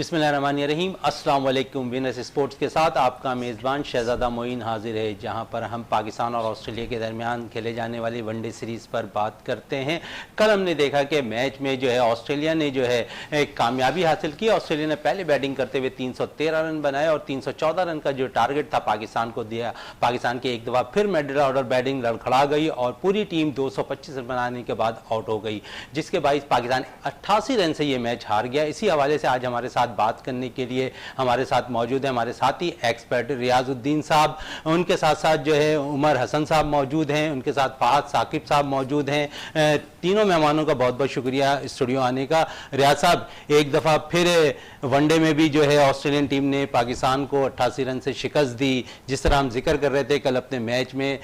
बिस्मिल्लाहिर्रहमानिर्रहीम। अस्सलाम वालेकुम। विनर्स स्पोर्ट्स के साथ आपका मेज़बान शहजादा मोइन हाजिर है, जहां पर हम पाकिस्तान और ऑस्ट्रेलिया के दरमियान खेले जाने वाली वनडे सीरीज़ पर बात करते हैं। कल हमने देखा कि मैच में जो है ऑस्ट्रेलिया ने जो है एक कामयाबी हासिल की। ऑस्ट्रेलिया ने पहले बैटिंग करते हुए 313 रन बनाए और 314 रन का जो टारगेट था पाकिस्तान को दिया। पाकिस्तान की एक दफ़ा फिर मिडिल ऑर्डर बैटिंग लड़खड़ा गई और पूरी टीम 225 रन बनाने के बाद आउट हो गई, जिसके बाइस पाकिस्तान 88 रन से ये मैच हार गया। इसी हवाले से आज हमारे साथ बात करने के लिए हमारे साथ मौजूद है हमारे साथी एक्सपर्ट रियाजुद्दीन साहब, उनके साथ साथ जो है उमर हसन साहब मौजूद हैं, उनके साथ फहद साकिब साहब मौजूद हैं। तीनों मेहमानों का बहुत बहुत शुक्रिया स्टूडियो आने का। रियाज साहब, एक दफ़ा फिर वनडे में भी जो है ऑस्ट्रेलियन टीम ने पाकिस्तान को 88 रन से शिकस्त दी। जिस तरह हम जिक्र कर रहे थे कल अपने मैच में,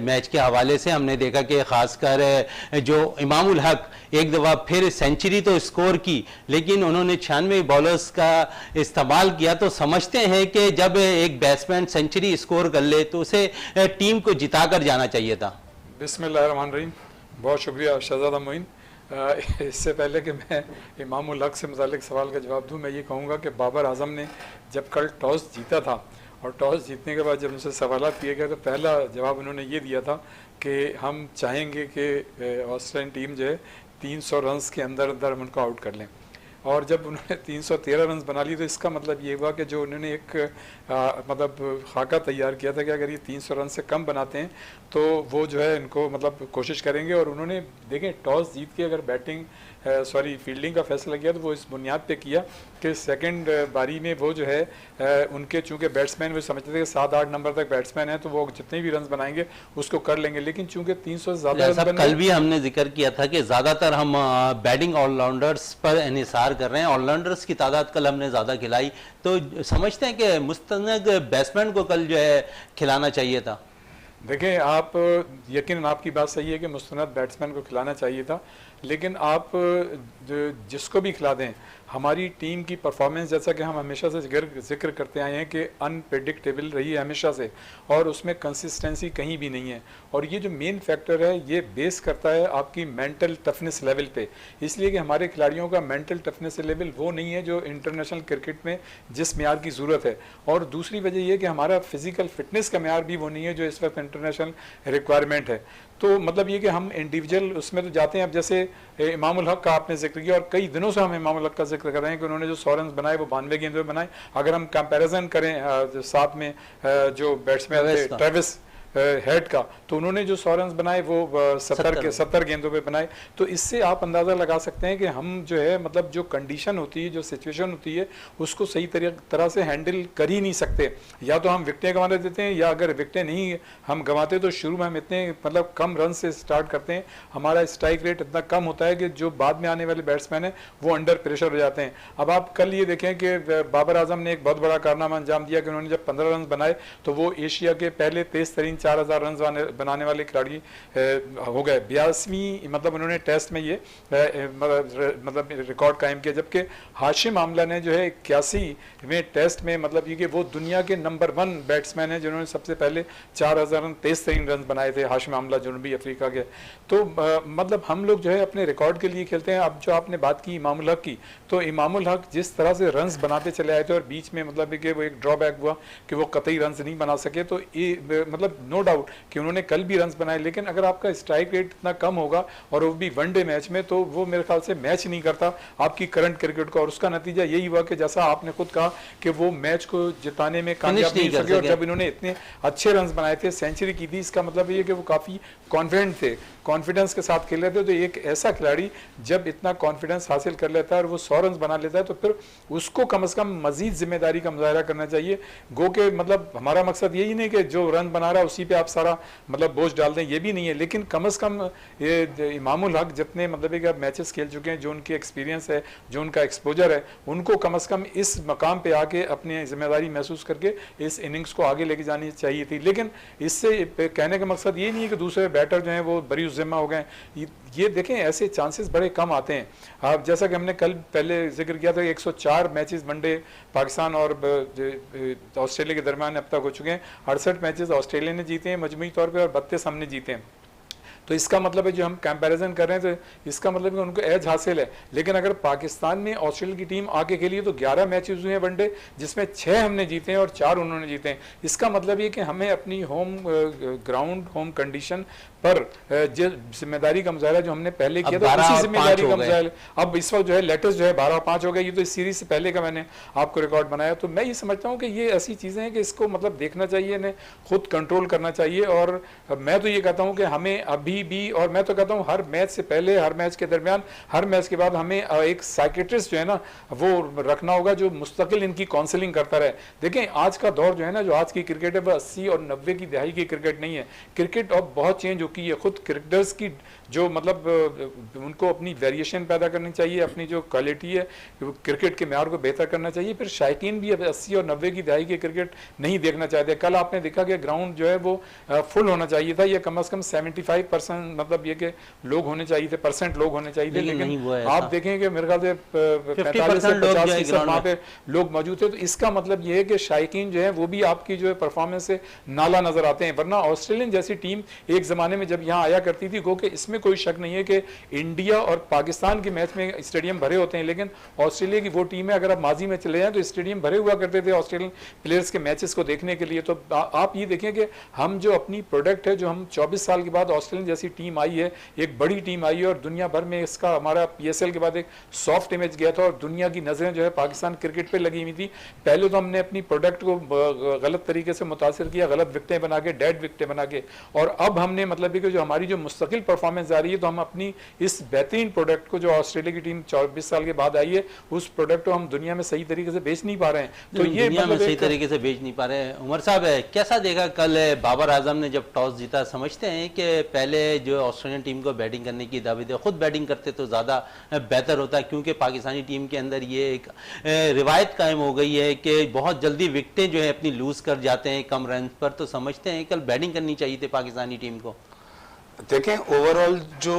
मैच के हवाले से हमने देखा कि खासकर जो इमामुल हक एक दफ़ा फिर सेंचुरी तो स्कोर की, लेकिन उन्होंने 96 बॉलर्स का इस्तेमाल किया। तो समझते हैं कि जब एक बैट्समैन सेंचुरी स्कोर कर ले तो उसे टीम को जिता कर जाना चाहिए था। बिस्मिल्लाहिर्रहमानिर्रहीम। बहुत शुक्रिया शहजादा मोइन। इससे पहले कि मैं इमामुल हक से मुतालिक सवाल का जवाब दूं, मैं ये कहूँगा कि बाबर आजम ने जब कल टॉस जीता था और टॉस जीतने के बाद जब उनसे सवाल किए गए तो पहला जवाब उन्होंने ये दिया था कि हम चाहेंगे कि ऑस्ट्रेलियन टीम जो है 300 रन्स के अंदर अंदर हम उनको आउट कर लें। और जब उन्होंने 313 रन बना ली तो इसका मतलब ये हुआ कि जो उन्होंने एक मतलब खाका तैयार किया था कि अगर ये 300 रन से कम बनाते हैं तो वो जो है इनको मतलब कोशिश करेंगे। और उन्होंने देखें टॉस जीत के अगर फील्डिंग का फैसला किया तो वो इस बुनियाद पे किया कि सेकंड बारी में वो जो है उनके चूँकि बैट्समैन वो समझते थे कि 7-8 नंबर तक बैट्समैन है तो वो जितने भी रन बनाएंगे उसको कर लेंगे, लेकिन चूँकि 300 से ज़्यादा कल भी हमने जिक्र किया था कि ज़्यादातर हम बैटिंग ऑलराउंडर्स पर इन्हिसार कर रहे हैं। ऑलराउंडर्स की तादाद कल हमने ज़्यादा खिलाई, तो समझते हैं कि मुस्तनद बैट्समैन को कल जो है खिलाना चाहिए था। देखें, आप यकीनन आपकी बात सही है कि मुस्तनद बैट्समैन को खिलाना चाहिए था, लेकिन आप जिसको भी खिला दें, हमारी टीम की परफॉर्मेंस जैसा कि हम हमेशा से जिक्र करते आए हैं कि अनप्रेडिक्टेबल रही है हमेशा से और उसमें कंसिस्टेंसी कहीं भी नहीं है। और ये जो मेन फैक्टर है ये बेस करता है आपकी मेंटल टफनेस लेवल पे, इसलिए कि हमारे खिलाड़ियों का मेंटल टफनेस लेवल वो नहीं है जो इंटरनेशनल क्रिकेट में जिस म्यार की ज़रूरत है। और दूसरी वजह यह कि हमारा फिजिकल फिटनेस का म्यार भी वो नहीं है जो इस वक्त इंटरनेशनल रिक्वायरमेंट है। तो मतलब ये कि हम इंडिविजुअल उसमें तो जाते हैं। अब जैसे इमामुल हक का आपने जिक्र किया और कई दिनों से हम इमामुल हक का जिक्र कर रहे हैं कि उन्होंने जो 100 रन बनाए वो 92 गेंदों में बनाए। अगर हम कंपैरिजन करें साथ में जो बैट्समैन थे ट्रेविस हेड का, तो उन्होंने जो 100 रन बनाए वो 70 गेंदों पे बनाए। तो इससे आप अंदाज़ा लगा सकते हैं कि हम जो है मतलब जो कंडीशन होती है, जो सिचुएशन होती है, उसको सही तरह से हैंडल कर ही नहीं सकते। या तो हम विकटें गंवाने देते हैं, या अगर विकटें नहीं हम गंवाते तो शुरू में हम इतने मतलब कम रन से स्टार्ट करते हैं, हमारा स्ट्राइक रेट इतना कम होता है कि जो बाद में आने वाले बैट्समैन हैं वो अंडर प्रेशर हो जाते हैं। अब आप कल ये देखें कि बाबर आजम ने एक बहुत बड़ा कारनामा अंजाम दिया कि उन्होंने जब 15 रन बनाए तो वो एशिया के पहले तेज तरीन 4000 रन बनाने वाले खिलाड़ी हो गए। 82वीं मतलब उन्होंने टेस्ट में ये मतलब रिकॉर्ड कायम किया, जबकि हाशिम आमला ने जो है 81वें टेस्ट में मतलब ये कि वो दुनिया के नंबर 1 बैट्समैन हैं जिन्होंने सबसे पहले 4000 रन तेज तरीन रन बनाए थे, हाशिम आमला जनूबी अफ्रीका के। तो मतलब हम लोग जो है अपने रिकॉर्ड के लिए खेलते हैं। अब जो आपने बात की इमामुल हक की, तो इमामुल हक जिस तरह से रन्स बनाते चले आए थे और बीच में मतलब कि वो एक ड्रॉबैक हुआ कि वो कतई रन्स नहीं बना सके, तो ये मतलब नो डाउट कि उन्होंने कल भी रन्स बनाए, लेकिन अगर आपका स्ट्राइक रेट इतना कम होगा और वो भी वनडे मैच में, तो वो मेरे ख्याल से मैच नहीं करता आपकी करंट क्रिकेट को। और उसका नतीजा यही हुआ कि जैसा आपने खुद कहा कि वो मैच को जिताने में कामयाब नहीं सके। और जब इन्होंने इतने अच्छे रन्स बनाए थे, सेंचुरी की थी, इसका मतलब ये कि वो काफ़ी कॉन्फिडेंट थे, कॉन्फिडेंस के साथ खेल रहे थे। तो एक ऐसा खिलाड़ी जब इतना कॉन्फिडेंस हासिल कर लेता है और वो 100 रन बना लेता है तो फिर उसको कम से कम मजीद जिम्मेदारी का मुजाहरा करना चाहिए। गो के मतलब हमारा मकसद यही नहीं कि जो रन बना रहा है उसी पे आप सारा मतलब बोझ डाल दें, ये भी नहीं है, लेकिन कम से कम ये इमामुल हक जितने मतलब कि मैचेस खेल चुके हैं, जो उनकी एक्सपीरियंस है, जो उनका एक्सपोजर है, उनको कम से कम इस मकाम पे आके अपनी जिम्मेदारी महसूस करके इस इनिंग्स को आगे लेके जानी चाहिए थी। लेकिन इससे कहने का मकसद ये नहीं है कि दूसरे बैटर जो हैं वो बरी जिम्मा हो गए। ये देखें ऐसे चांसेस बड़े कम आते हैं। आप जैसा कि हमने कल पहले जिक्र किया था, 104 मैचेस वनडे पाकिस्तान और ऑस्ट्रेलिया के दरमियान अब तक हो चुके हैं। 68 मैचेस ऑस्ट्रेलिया ने जीते हैं मजमूई तौर पे और 32 हमने जीते हैं। तो इसका मतलब है जो हम कंपैरिजन कर रहे हैं तो इसका मतलब है उनको एज हासिल है। लेकिन अगर पाकिस्तान में ऑस्ट्रेलिया की टीम आके खेली तो 11 मैचेस हुए हैं वनडे, जिसमें 6 हमने जीते हैं और 4 उन्होंने जीते हैं। इसका मतलब ये कि हमें अपनी होम ग्राउंड, होम कंडीशन पर जो जिम्मेदारी का मुजाहरा जो हमने पहले किया था उसी जिम्मेदारी का मुजाहरा अब इस वक्त जो है लेटेस्ट जो है 12-5 हो गया। ये तो इस सीरीज से पहले का मैंने आपको रिकॉर्ड बनाया। तो मैं ये समझता हूँ कि ये ऐसी चीज़ें हैं कि इसको मतलब देखना चाहिए, इन्हें खुद कंट्रोल करना चाहिए। और मैं तो ये कहता हूँ कि हमें अभी भी, और मैं तो कहता हूँ हर मैच से पहले, हर मैच के दरमियान, हर मैच के बाद हमें एक साइकेट्रिस्ट जो है ना वो रखना होगा जो मुस्तकिल इनकी काउंसलिंग करता रहे। देखें आज का दौर जो है ना, जो आज की क्रिकेट है वो 80 और 90 की दहाई की क्रिकेट नहीं है। क्रिकेट अब बहुत चेंज हो गई है। खुद क्रिकेटर्स की जो मतलब उनको अपनी वेरिएशन पैदा करनी चाहिए, अपनी जो क्वालिटी है क्रिकेट के म्यार को बेहतर करना चाहिए। फिर शायकीन भी अब 80 और 90 की दहाई की क्रिकेट नहीं देखना चाहते। कल आपने देखा कि ग्राउंड जो है वो फुल होना चाहिए था, ये कम से कम 75% मतलब ये कि लोग होने चाहिए थे, परसेंट लोग होने चाहिए थे। लेकिन आप देखें कि मेरे ख्याल से 45 से 50% वहाँ पे लोग मौजूद थे। तो इसका मतलब ये है कि शायकीन जो है वो भी आपकी जो है परफॉर्मेंस से नाला नजर आते हैं। वरना ऑस्ट्रेलियन जैसी टीम एक जमाने में जब यहाँ आया करती थी, गो कि इसमें कोई शक नहीं है कि इंडिया और पाकिस्तान के मैच में स्टेडियम भरे होते हैं, लेकिन ऑस्ट्रेलिया की वो टीम है, अगर आप माजी में चले जाएं तो स्टेडियम भरे हुआ करते थे ऑस्ट्रेलियन प्लेयर्स के मैचेस को देखने के लिए। तो आप ये देखें कि हम जो अपनी प्रोडक्ट है, जो हम 24 साल के बाद ऑस्ट्रेलियन जैसी टीम आई है, एक बड़ी टीम आई है और दुनिया भर में इसका हमारा PSL के बाद एक सॉफ्ट इमेज गया था और दुनिया की नजरें जो है पाकिस्तान क्रिकेट पे लगी हुई थी। पहले तो हमने अपनी प्रोडक्ट को गलत तरीके से मुतासिर किया, गलत विकटें बना के, डेड विकटें बना के, और अब हमने मतलब कि जो हमारी जो मुस्तकिल परफॉर्मेंस आ रही है, तो हम अपनी इस बेहतरीन प्रोडक्ट को जो ऑस्ट्रेलिया की टीम 24 साल के बाद आई है, उस प्रोडक्ट को हम दुनिया में सही तरीके से बेच नहीं पा रहे हैं। तो ये दुनिया में सही तरीके से बेच नहीं पा रहे हैं। उमर साहब कैसा देखा कल बाबर आजम ने जब टॉस जीता? समझते हैं कि पहले जो ऑस्ट्रेलियन टीम को बैटिंग करने की दावत है, खुद बैटिंग करते तो ज्यादा बेहतर होता, क्योंकि पाकिस्तानी टीम के अंदर ये एक रिवायत कायम हो गई है कि बहुत जल्दी विकटें जो है अपनी लूज कर जाते हैं कम रन पर। तो समझते हैं कल बैटिंग करनी चाहिए थी पाकिस्तानी टीम को? देखें ओवरऑल जो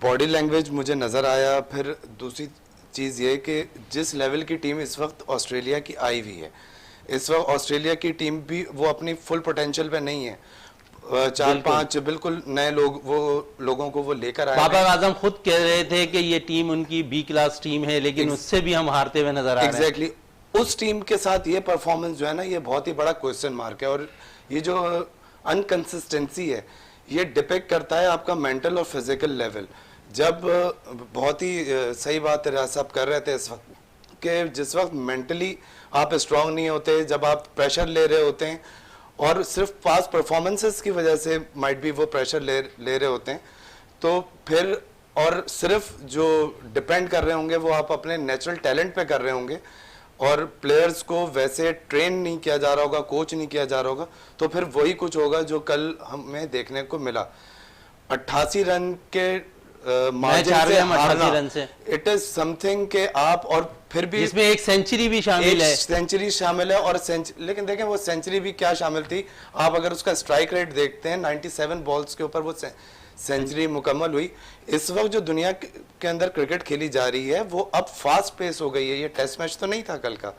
बॉडी लैंग्वेज मुझे नज़र आया, फिर दूसरी चीज़ ये कि जिस लेवल की टीम इस वक्त ऑस्ट्रेलिया की आई हुई है, इस वक्त ऑस्ट्रेलिया की टीम भी वो अपनी फुल पोटेंशियल पे नहीं है। 4-5 बिल्कुल नए लोग वो लोगों को वो लेकर आए। बाबर आजम खुद कह रहे थे कि ये टीम उनकी B क्लास टीम है, लेकिन उससे भी हम हारते हुए नजर आ रहे हैं। एग्जैक्टली उस टीम के साथ ये परफॉर्मेंस जो है ना, ये बहुत ही बड़ा क्वेश्चन मार्क है। और ये जो अनकंसिस्टेंसी है, ये डिपेक्ट करता है आपका मेंटल और फिजिकल लेवल। जब बहुत ही सही बात रियाज साहब कर रहे थे इस वक्त कि जिस वक्त मेंटली आप स्ट्रांग नहीं होते, जब आप प्रेशर ले रहे होते हैं और सिर्फ पास परफॉर्मेंसेस की वजह से माइट भी वो प्रेशर ले रहे होते हैं, तो फिर और सिर्फ जो डिपेंड कर रहे होंगे वो आप अपने नेचुरल टैलेंट पे कर रहे होंगे और प्लेयर्स को वैसे ट्रेन नहीं किया जा रहा होगा, कोच नहीं किया जा रहा होगा, तो फिर वही कुछ होगा जो कल हमें देखने को मिला। 88 रन के मार्जिन से हारना, इट इज समथिंग के आप, और फिर भी इसमें एक सेंचुरी भी शामिल है। सेंचुरी शामिल है और लेकिन देखें वो सेंचुरी भी क्या शामिल थी, आप अगर उसका स्ट्राइक रेट देखते हैं 97 बॉल्स के ऊपर वो सेंचुरी मुकम्मल हुई। इस वक्त जो दुनिया के अंदर क्रिकेट खेली जा रही है वो अब फास्ट पेस हो गई है, ये टेस्ट मैच तो नहीं था कल का।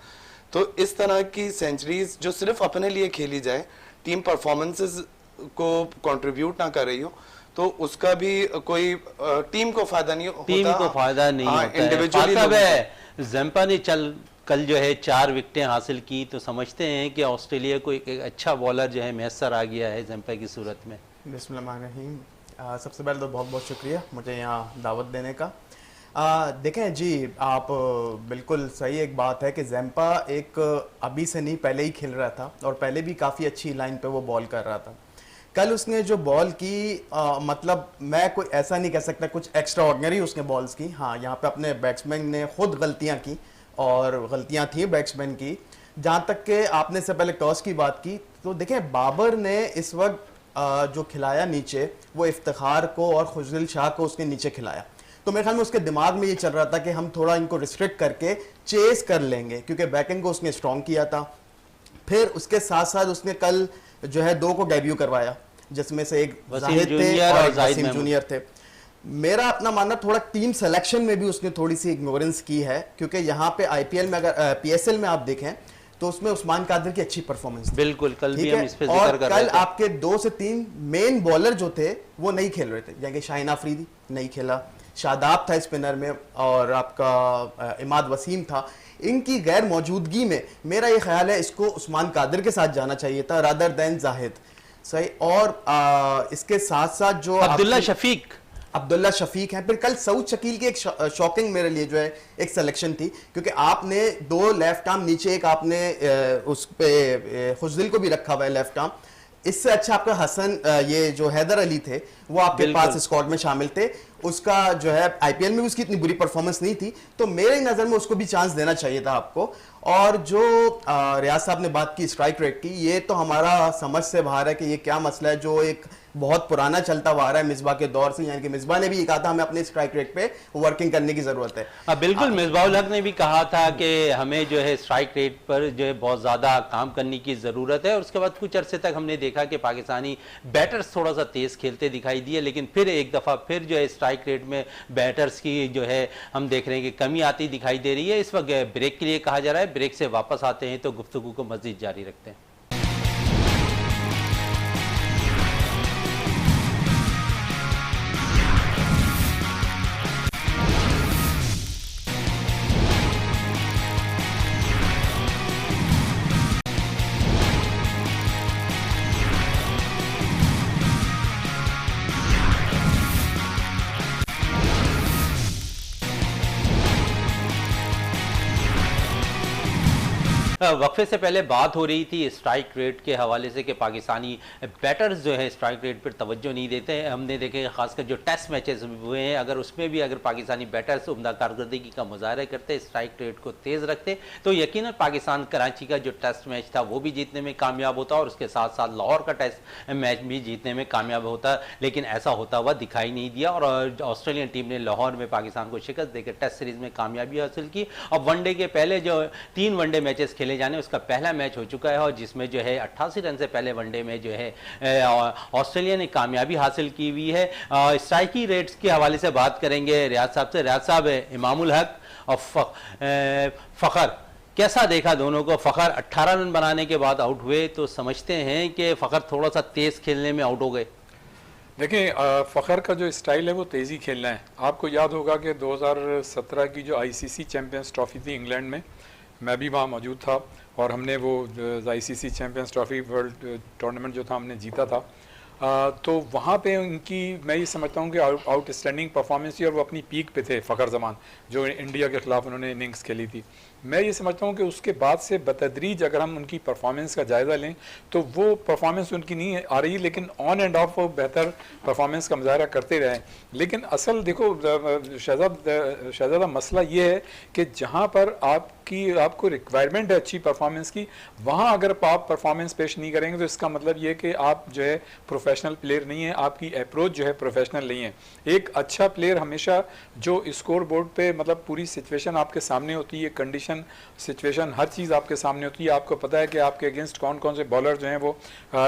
तो इस तरह की सेंचुरीज जो सिर्फ अपने लिए खेली जाए, टीम परफॉर्मेंसेस को कंट्रीब्यूट ना कर रही हो, तो उसका भी कोई टीम को फायदा नहीं होता। टीम को फायदा नहीं होता इंडिविजुअली। ज़म्पा ने कल जो है 4 विकेटें हासिल की, तो समझते हैं कि ऑस्ट्रेलिया को एक अच्छा बॉलर जो है मैसर आ गया है ज़म्पा की सूरत में। बिस्मिल्लाहिर्रहमानिर्रहीम। सबसे पहले तो बहुत बहुत शुक्रिया मुझे यहाँ दावत देने का। देखें जी, आप बिल्कुल सही, एक बात है कि ज़म्पा एक अभी से नहीं पहले ही खेल रहा था और पहले भी काफ़ी अच्छी लाइन पे वो बॉल कर रहा था। कल उसने जो बॉल की मतलब मैं कोई ऐसा नहीं कह सकता कुछ एक्स्ट्रा ऑर्डिनरी उसने बॉल्स की। हाँ, यहाँ पे अपने बैट्समैन ने खुद गलतियाँ की और गलतियाँ थी बैट्समैन की। जहाँ तक कि आपने से पहले टॉस की बात की, तो देखें बाबर ने इस वक्त जो खिलाया नीचे, वो इफ्तिखार को और खुशदिल शाह को उसने नीचे खिलाया। तो मेरे ख्याल में उसके दिमाग में ये चल रहा था कि हम थोड़ा इनको रिस्ट्रिक्ट करके चेस कर लेंगे, क्योंकि बैटिंग को उसने स्ट्रॉन्ग किया था। फिर उसके साथ साथ उसने कल जो है 2 को डेब्यू करवाया, जिसमें से एक जाहिद थे और वसीम जूनियर थे। मेरा अपना मानना थोड़ा टीम सिलेक्शन में भी उसने थोड़ी सी इग्नोरेंस की है, क्योंकि यहाँ पे IPL में अगर PSL में आप देखें तो उसमें उस्मान कादिर की अच्छी परफॉर्मेंस थी। बिल्कुल, कल भी ठीक हम है? इस पे और जिक्र कर रहे कल थे। आपके 2 से 3 मेन बॉलर जो थे वो नहीं खेल रहे थे, जैसे शाहिन आफरीदी नहीं खेला, शादाब था स्पिनर में, और आपका इमाद वसीम था। इनकी गैर मौजूदगी में मेरा ये ख्याल है इसको उस्मान कादिर के साथ जाना चाहिए था रादर देन जाहिद, सही। और इसके साथ साथ जो अब्दुल्ला शफीक हैं, फिर कल सऊद शकील की एक शॉकिंग मेरे लिए जो है एक सिलेक्शन थी, क्योंकि आपने 2 लेफ्ट आर्म नीचे, एक आपने उस पे खुजदिल को भी रखा हुआ है लेफ्ट आर्म, इससे अच्छा आपका हसन ये जो हैदर अली थे वो आपके पास स्क्वाड में शामिल थे। उसका जो है आईपीएल में भी उसकी इतनी बुरी परफॉर्मेंस नहीं थी, तो मेरे नज़र में उसको भी चांस देना चाहिए था आपको। और जो रियाज साहब ने बात की स्ट्राइक रेट की, ये तो हमारा समझ से बाहर है कि ये क्या मसला है जो एक बहुत पुराना चलता हुआ आ रहा है मिसबा के दौर से, यानी कि मिसबा ने भी ये कहा था हमें अपने स्ट्राइक रेट पे वर्किंग करने की जरूरत है। बिल्कुल, मिसबाहुल हक ने भी कहा था कि हमें जो है स्ट्राइक रेट पर जो है बहुत ज़्यादा काम करने की ज़रूरत है। और उसके बाद कुछ अरसे तक हमने देखा कि पाकिस्तानी बैटर्स थोड़ा सा तेज़ खेलते दिखाई दिए, लेकिन फिर एक दफ़ा फिर जो है स्ट्राइक रेट में बैटर्स की जो है हम देख रहे हैं कि कमी आती दिखाई दे रही है। इस वक्त ब्रेक के लिए कहा जा रहा है, ब्रेक से वापस आते हैं तो गुफ्तगू को मज़ीद जारी रखते हैं। वक्फे से पहले बात हो रही थी स्ट्राइक रेट के हवाले से कि पाकिस्तानी बैटर्स जो है स्ट्राइक रेट पर तवज्जो नहीं देते हैं। हमने देखे खासकर जो टेस्ट मैचेस हुए हैं, अगर उसमें भी अगर पाकिस्तानी बैटर्स उम्दा कारकर्दगी का मुजाहरा करते, स्ट्राइक रेट को तेज़ रखते, तो यकीनन पाकिस्तान कराची का जो टेस्ट मैच था वो भी जीतने में कामयाब होता और उसके साथ साथ लाहौर का टेस्ट मैच भी जीतने में कामयाब होता। लेकिन ऐसा होता हुआ दिखाई नहीं दिया और ऑस्ट्रेलियन टीम ने लाहौर में पाकिस्तान को शिकस्त देकर टेस्ट सीरीज में कामयाबी हासिल की। और वनडे के पहले जो 3 वनडे मैचेस खेले जाने, उसका पहला मैच हो चुका है और जिसमें जो है 88 रन से पहले वनडे में जो है ऑस्ट्रेलिया ने कामयाबी हासिल की हुई है। स्ट्राइकी रेट्स के हवाले से बात करेंगे रियाज साहब से। रियाज साहब, इमामुल हक और फ़खर, कैसा देखा दोनों को? फ़खर 18 रन बनाने के बाद आउट हुए, तो समझते हैं कि फ़खर थोड़ा सा तेज़ खेलने में आउट हो गए। देखिए, फ़खर का जो स्टाइल है वो तेज़ी खेलना है। आपको याद होगा कि 2017 की जो आईसीसी चैम्पियंस ट्रॉफी थी इंग्लैंड में, मैं भी वहाँ मौजूद था और हमने वो ICC champions trophy world tournament जो था हमने जीता था। तो वहाँ पे उनकी मैं ये समझता हूँ कि आउटस्टैंडिंग परफॉर्मेंस थी और वो अपनी पीक पे थे फ़खर जमान, जो इंडिया के ख़िलाफ़ उन्होंने इनिंग्स खेली थी। मैं ये समझता हूँ कि उसके बाद से बतदरीज अगर हम उनकी परफॉर्मेंस का जायज़ा लें तो वो परफॉर्मेंस उनकी नहीं आ रही, लेकिन ऑन एंड ऑफ वो बेहतर परफॉर्मेंस का मुजाहरा करते रहे। लेकिन असल देखो शहजादा, मसला ये है कि जहाँ पर आपको रिक्वायरमेंट है अच्छी परफॉर्मेंस की, वहाँ अगर आप परफॉर्मेंस पेश नहीं करेंगे तो इसका मतलब ये कि आप जो है प्रोफेशनल प्लेयर नहीं है, आपकी अप्रोच जो है प्रोफेशनल नहीं है। एक अच्छा प्लेयर हमेशा जो स्कोर बोर्ड पे मतलब पूरी सिचुएशन आपके सामने होती है, कंडीशन सिचुएशन हर चीज़ आपके सामने होती है, आपको पता है कि आपके अगेंस्ट कौन कौन से बॉलर जो हैं वो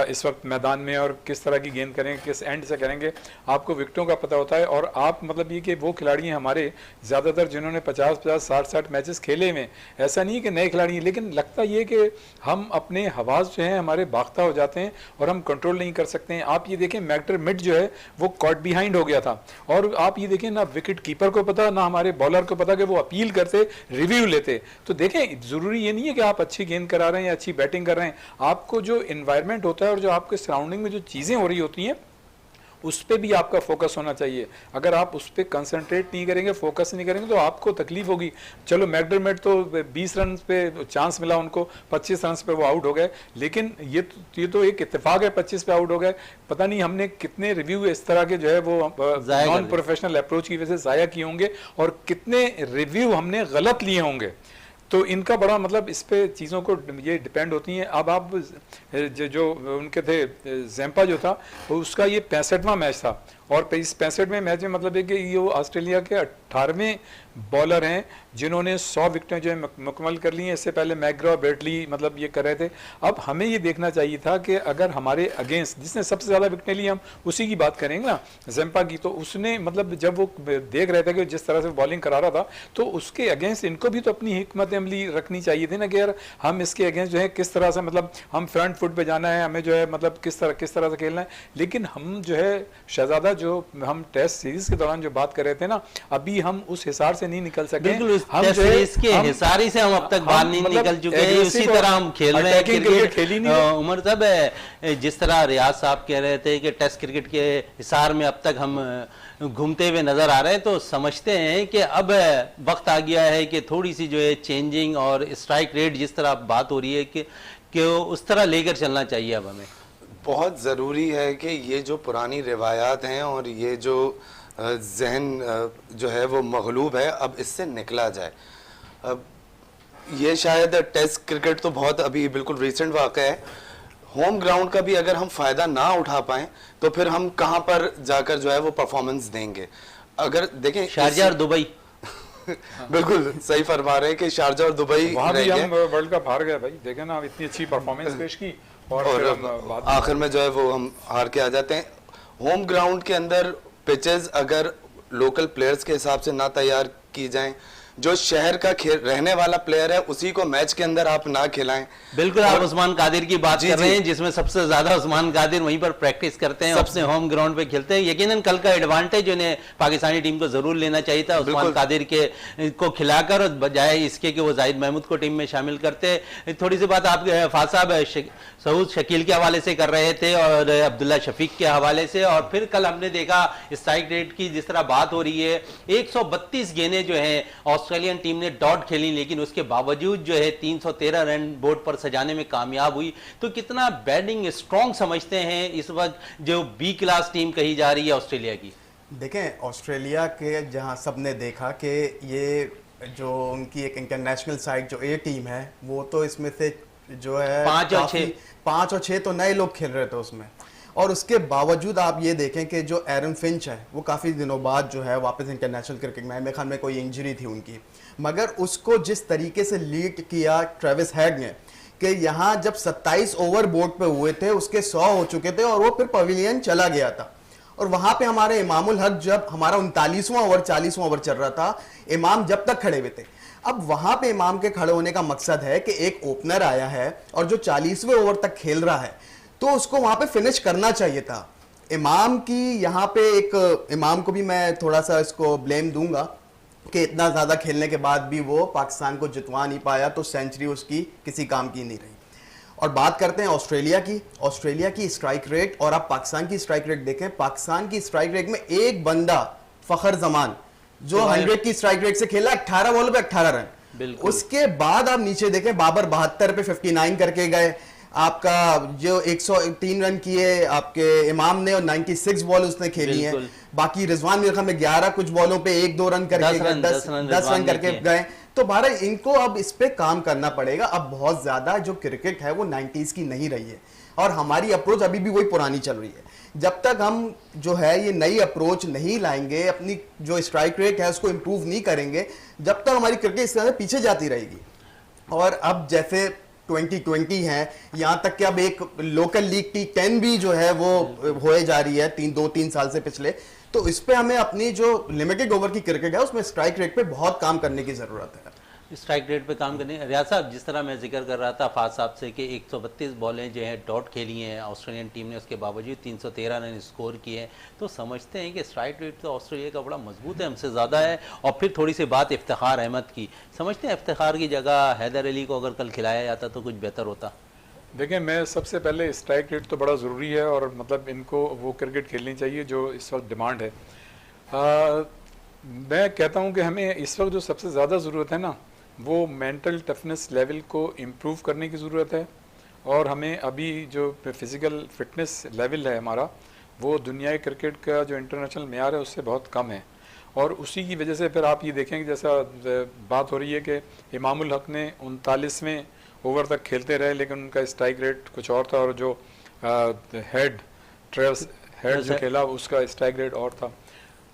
इस वक्त मैदान में और किस तरह की गेंद करेंगे, किस एंड से करेंगे, आपको विकेटों का पता होता है। और आप मतलब ये कि वो खिलाड़ी हैं हमारे ज़्यादातर जिन्होंने 50-50, 60-60 मैचेस खेले हुए, ऐसा नहीं है कि नए खिलाड़ी हैं, लेकिन लगता ये कि हम अपने हवास जो हैं हमारे बाख्ता हो जाते हैं और हम कंट्रोल नहीं कर सकते हैं। आप ये देखें, मैक्डरमिट जो है वो कॉट बिहाइंड हो गया था और आप ये देखें ना विकेट कीपर को पता ना हमारे बॉलर को पता कि वो अपील करते, रिव्यू लेते। तो देखें, ज़रूरी ये नहीं है कि आप अच्छी गेंद करा रहे हैं या अच्छी बैटिंग कर रहे हैं, आपको जो इन्वायरमेंट होता है और जो आपके सराउंडिंग में जो चीज़ें हो रही होती हैं उस पर भी आपका फोकस होना चाहिए। अगर आप उस पर कंसंट्रेट नहीं करेंगे, फोकस नहीं करेंगे तो आपको तकलीफ होगी। चलो मैक्डरमिट तो 20 रन पे चांस मिला उनको, 25 रन पे वो आउट हो गए, लेकिन ये तो एक इत्तेफाक है 25 पे आउट हो गए। पता नहीं हमने कितने रिव्यू इस तरह के जो है वो नॉन प्रोफेशनल अप्रोच की वजह से ज़ाया किए होंगे और कितने रिव्यू हमने गलत लिए होंगे। तो इनका बड़ा मतलब इस पे चीज़ों को ये डिपेंड होती हैं। अब आप जो उनके थे ज़ैम्पा जो था उसका ये 65वां मैच था और 65वें मैच में मतलब है कि ये ऑस्ट्रेलिया के 18वें बॉलर हैं जिन्होंने 100 विकेटें जो है मुकम्मल कर ली हैं। इससे पहले मैग्रा और ब्रेटली मतलब ये कर रहे थे। अब हमें ये देखना चाहिए था कि अगर हमारे अगेंस्ट जिसने सबसे ज़्यादा विकेटें ली, हम उसी की बात करेंगे ना, ज़ेम्पा की, तो उसने मतलब जब वो देख रहे थे कि जिस तरह से बॉलिंग करा रहा था, तो उसके अगेंस्ट इनको भी तो अपनी हिकमत अमली रखनी चाहिए थी ना कि यार हम इसके अगेंस्ट जो है किस तरह से मतलब हम फ्रंट फुट पे जाना है, हमें जो है मतलब किस तरह से खेलना है। लेकिन हम जो है शहजादा, जो हम टेस्ट सीरीज के दौरान जो बात कर रहे थे ना, अभी हम उस हिसार से नहीं निकल सके। हम जो है इसके हिसारी से हम अब तक बाहर नहीं निकल चुके हैं, उसी तरह हम खेल रहे हैं क्रिकेट। खेल ही नहीं। उमर साहब, जिस तरह रियाज साहब कह रहे थे कि टेस्ट क्रिकेट के हिसार में अब तक हम घूमते हुए नजर आ रहे हैं, तो समझते हैं कि अब वक्त आ गया है कि थोड़ी सी जो है चेंजिंग और स्ट्राइक रेट जिस तरह बात हो रही है कि उस तरह लेकर चलना चाहिए। अब हमें बहुत ज़रूरी है कि ये जो पुरानी रिवायात हैं और ये जो जहन जो है वो मगलूब है, अब इससे निकला जाए। अब ये शायद टेस्ट क्रिकेट तो बहुत अभी बिल्कुल रिसेंट वाक़या है, होम ग्राउंड का भी अगर हम फ़ायदा ना उठा पाएँ तो फिर हम कहाँ पर जाकर जो है वो परफॉर्मेंस देंगे। अगर देखें शारजा और दुबई बिल्कुल सही फरमा रहे हैं कि शारजा और दुबई वहाँ भी हम वर्ल्ड कप हार गए भाई, देखे ना, इतनी अच्छी परफॉर्मेंस पेश की और आखिर में जो है वो हम हार के आ जाते हैं। होम ग्राउंड के अंदर पिचेस अगर लोकल प्लेयर्स के हिसाब से ना तैयार की जाएं, जो शहर का रहने वाला प्लेयर है उसी को मैच के अंदर आप ना खिलाएं। बिल्कुल, आप उस्मान कादिर की बात कर रहे हैं, जिसमें सबसे ज्यादा उस्मान कादिर वहीं पर प्रैक्टिस करते हैं, अपने होम ग्राउंड पे खेलते हैं। यकीनन कल का एडवांटेज उन्हें पाकिस्तानी टीम को जरूर लेना चाहिए था, उस्मान कादिर को खिलाकर, बजाय इसके कि वो जाहिद महमूद को टीम में शामिल करते। थोड़ी सी बात आप फाज साहब सऊद शकील के हवाले से कर रहे थे और अब्दुल्ला शफीक के हवाले से, और फिर कल हमने देखा स्ट्राइक रेट की जिस तरह बात हो रही है, 132 गेंदें जो है ऑस्ट्रेलियन टीम ने डॉट खेली, लेकिन उसके बावजूद जो है 313 रन बोर्ड पर सजाने में कामयाब हुई। तो कितना बैटिंग स्ट्रॉन्ग समझते हैं इस वक्त जो बी क्लास टीम कही जा रही है ऑस्ट्रेलिया की? देखें, ऑस्ट्रेलिया के जहां सबने देखा कि ये जो उनकी एक इंटरनेशनल साइड जो ए टीम है, वो तो इसमें से जो है 5 और 6 तो नए लोग खेल रहे थे उसमें, और उसके बावजूद आप ये देखें कि जो एरन फिंच है वो काफ़ी दिनों बाद जो है वापस इंटरनेशनल क्रिकेट में, मेरे ख्याल में कोई इंजरी थी उनकी, मगर उसको जिस तरीके से लीड किया ट्रेविस हेड ने कि यहाँ जब 27 ओवर बोर्ड पे हुए थे उसके 100 हो चुके थे और वो फिर पवेलियन चला गया था, और वहां पे हमारे इमामुल हक, जब हमारा 39वां ओवर 40वां ओवर चल रहा था, इमाम जब तक खड़े हुए थे। अब वहां पे इमाम के खड़े होने का मकसद है कि एक ओपनर आया है और जो 40वें ओवर तक खेल रहा है तो उसको वहां पे फिनिश करना चाहिए था। इमाम की यहाँ पे एक, इमाम को भी मैं थोड़ा सा इसको ब्लेम दूंगा कि इतना ज्यादा खेलने के बाद भी वो पाकिस्तान को जितवा नहीं पाया, तो सेंचुरी उसकी किसी काम की नहीं रही। और बात करते हैं ऑस्ट्रेलिया की स्ट्राइक रेट, और आप पाकिस्तान की स्ट्राइक रेट देखें, पाकिस्तान की स्ट्राइक रेट में एक बंदा फखर जमान जो 100 की स्ट्राइक रेट से खेला, 18 बॉल पे 18 रन। उसके बाद आप नीचे देखें, बाबर 72 पे 59 करके गए, आपका जो 103 रन किए आपके इमाम ने, और 96 बॉल उसने खेली है। बाकी रिजवान मेरे ख्याल में 11 कुछ बॉलों पे 1-2 रन करके 10 रन करके गए। तो भारत इनको अब इस पे काम करना पड़ेगा। अब बहुत ज्यादा जो क्रिकेट है वो 90s की नहीं रही है, और हमारी अप्रोच अभी भी वही पुरानी चल रही है। जब तक हम जो है ये नई अप्रोच नहीं लाएंगे, अपनी जो स्ट्राइक रेट है उसको इंप्रूव नहीं करेंगे, जब तक हमारी क्रिकेट इस तरह से पीछे जाती रहेगी। और अब जैसे 2020 है, यहाँ तक कि अब एक लोकल लीग T10 भी जो है वो होए जा रही है 2-3 साल से पिछले, तो इस पे हमें अपनी जो लिमिटेड ओवर की क्रिकेट है उसमें स्ट्राइक रेट पे बहुत काम करने की जरूरत है। स्ट्राइक रेट पे काम करने, रियाज साहब जिस तरह मैं जिक्र कर रहा था फाज साहब से कि 132 बॉलें जो हैं डॉट खेली हैं ऑस्ट्रेलियन टीम ने, उसके बावजूद 313 रन स्कोर किए हैं, तो समझते हैं कि स्ट्राइक रेट तो ऑस्ट्रेलिया का बड़ा मजबूत है, हमसे ज़्यादा है। और फिर थोड़ी सी बात इफ्तिखार अहमद की, समझते हैं इफ्तिखार की जगह हैदर अली को अगर कल खिलाया जाता तो कुछ बेहतर होता? देखिए, मैं सबसे पहले स्ट्राइक रेट तो बड़ा ज़रूरी है, और मतलब इनको वो क्रिकेट खेलनी चाहिए जो इस वक्त डिमांड है। मैं कहता हूँ कि हमें इस वक्त जो सबसे ज़्यादा ज़रूरत है ना, वो मेंटल टफनेस लेवल को इम्प्रूव करने की ज़रूरत है। और हमें अभी जो फिज़िकल फिटनेस लेवल है हमारा, वो दुनियाई क्रिकेट का जो इंटरनेशनल मेयार है उससे बहुत कम है, और उसी की वजह से फिर आप ये देखेंगे जैसा बात हो रही है कि इमामुल हक ने 39वें ओवर तक खेलते रहे, लेकिन उनका स्ट्राइक रेट कुछ और था, और जो हेड जो खेला उसका स्ट्राइक रेट और था।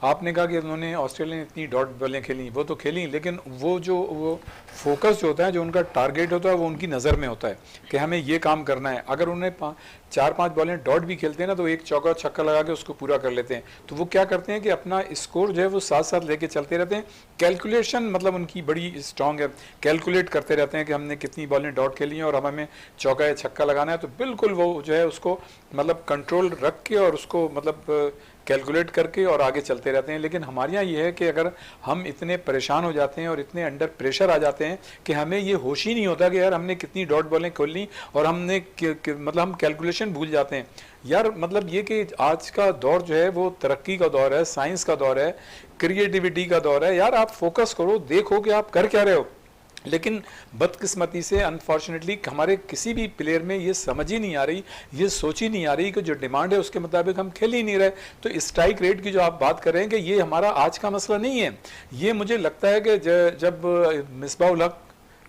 आपने कहा कि उन्होंने ऑस्ट्रेलिया ने इतनी डॉट बॉलें खेली, वो तो खेली, लेकिन वो फोकस जो होता है, जो उनका टारगेट होता है, वो उनकी नज़र में होता है कि हमें ये काम करना है। अगर उन्हें 4-5 बॉलें डॉट भी खेलते हैं ना, तो एक चौका छक्का लगा के उसको पूरा कर लेते हैं। तो वो क्या करते हैं कि अपना स्कोर जो है वो साथ साथ लेके चलते रहते हैं। कैलकुलेशन मतलब उनकी बड़ी स्ट्रांग है, कैलकुलेट करते रहते हैं कि हमने कितनी बॉलें डॉट खेली हैं और हमें चौका या छक्का लगाना है। तो बिल्कुल वो जो है उसको मतलब कंट्रोल रख के और उसको मतलब कैलकुलेट करके और आगे चलते रहते हैं। लेकिन हमारे यहाँ ये है कि अगर हम इतने परेशान हो जाते हैं और इतने अंडर प्रेशर आ जाते हैं कि हमें ये होश ही नहीं होता कि यार हमने कितनी डॉट बॉलें खोल ली, और हमने मतलब हम कैलकुलेशन भूल जाते हैं यार। मतलब ये कि आज का दौर जो है वो तरक्की का दौर है, साइंस का दौर है, क्रिएटिविटी का दौर है। यार आप फोकस करो, देखो कि आप कर क्या रहे हो। लेकिन बदकिस्मती से अनफॉर्चुनेटली हमारे किसी भी प्लेयर में ये समझ ही नहीं आ रही, ये सोच ही नहीं आ रही कि जो डिमांड है उसके मुताबिक हम खेल ही नहीं रहे। तो स्ट्राइक रेट की जो आप बात कर रहे हैं कि ये हमारा आज का मसला नहीं है। ये मुझे लगता है कि जब मिसबाह उल हक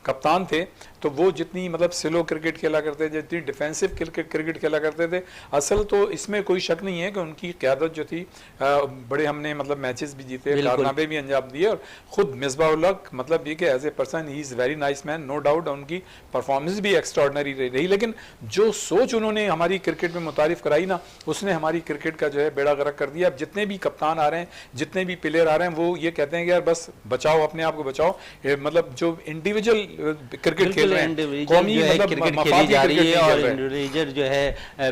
कप्तान थे तो वो जितनी मतलब स्लो क्रिकेट खेला करते थे, जितनी डिफेंसिव क्रिकेट खेला करते थे, असल तो इसमें कोई शक नहीं है कि उनकी क़यादत जो थी बड़े हमने मतलब मैचेस भी जीते, कारनामे भी अंजाम दिए। और ख़ुद मिसबाह उल हक मतलब ये कि as a person he is very nice man, no doubt. उनकी परफॉर्मेंस भी एक्स्ट्राऑर्डिनरी रही, लेकिन जो सोच उन्होंने हमारी क्रिकेट में मुतारिफ कराई ना, उसने हमारी क्रिकेट का जो है बेड़ा गर्क कर दिया। अब जितने भी कप्तान आ रहे हैं, जितने भी प्लेयर आ रहे हैं, वो ये कहते हैं कि यार बस बचाओ, अपने आप को बचाओ। मतलब जो इंडिविजुअल क्रिकेट खेल रहे हैं, कौमी मतलब क्रिकेट खेली जा रही है और इंडिविजुअल जो है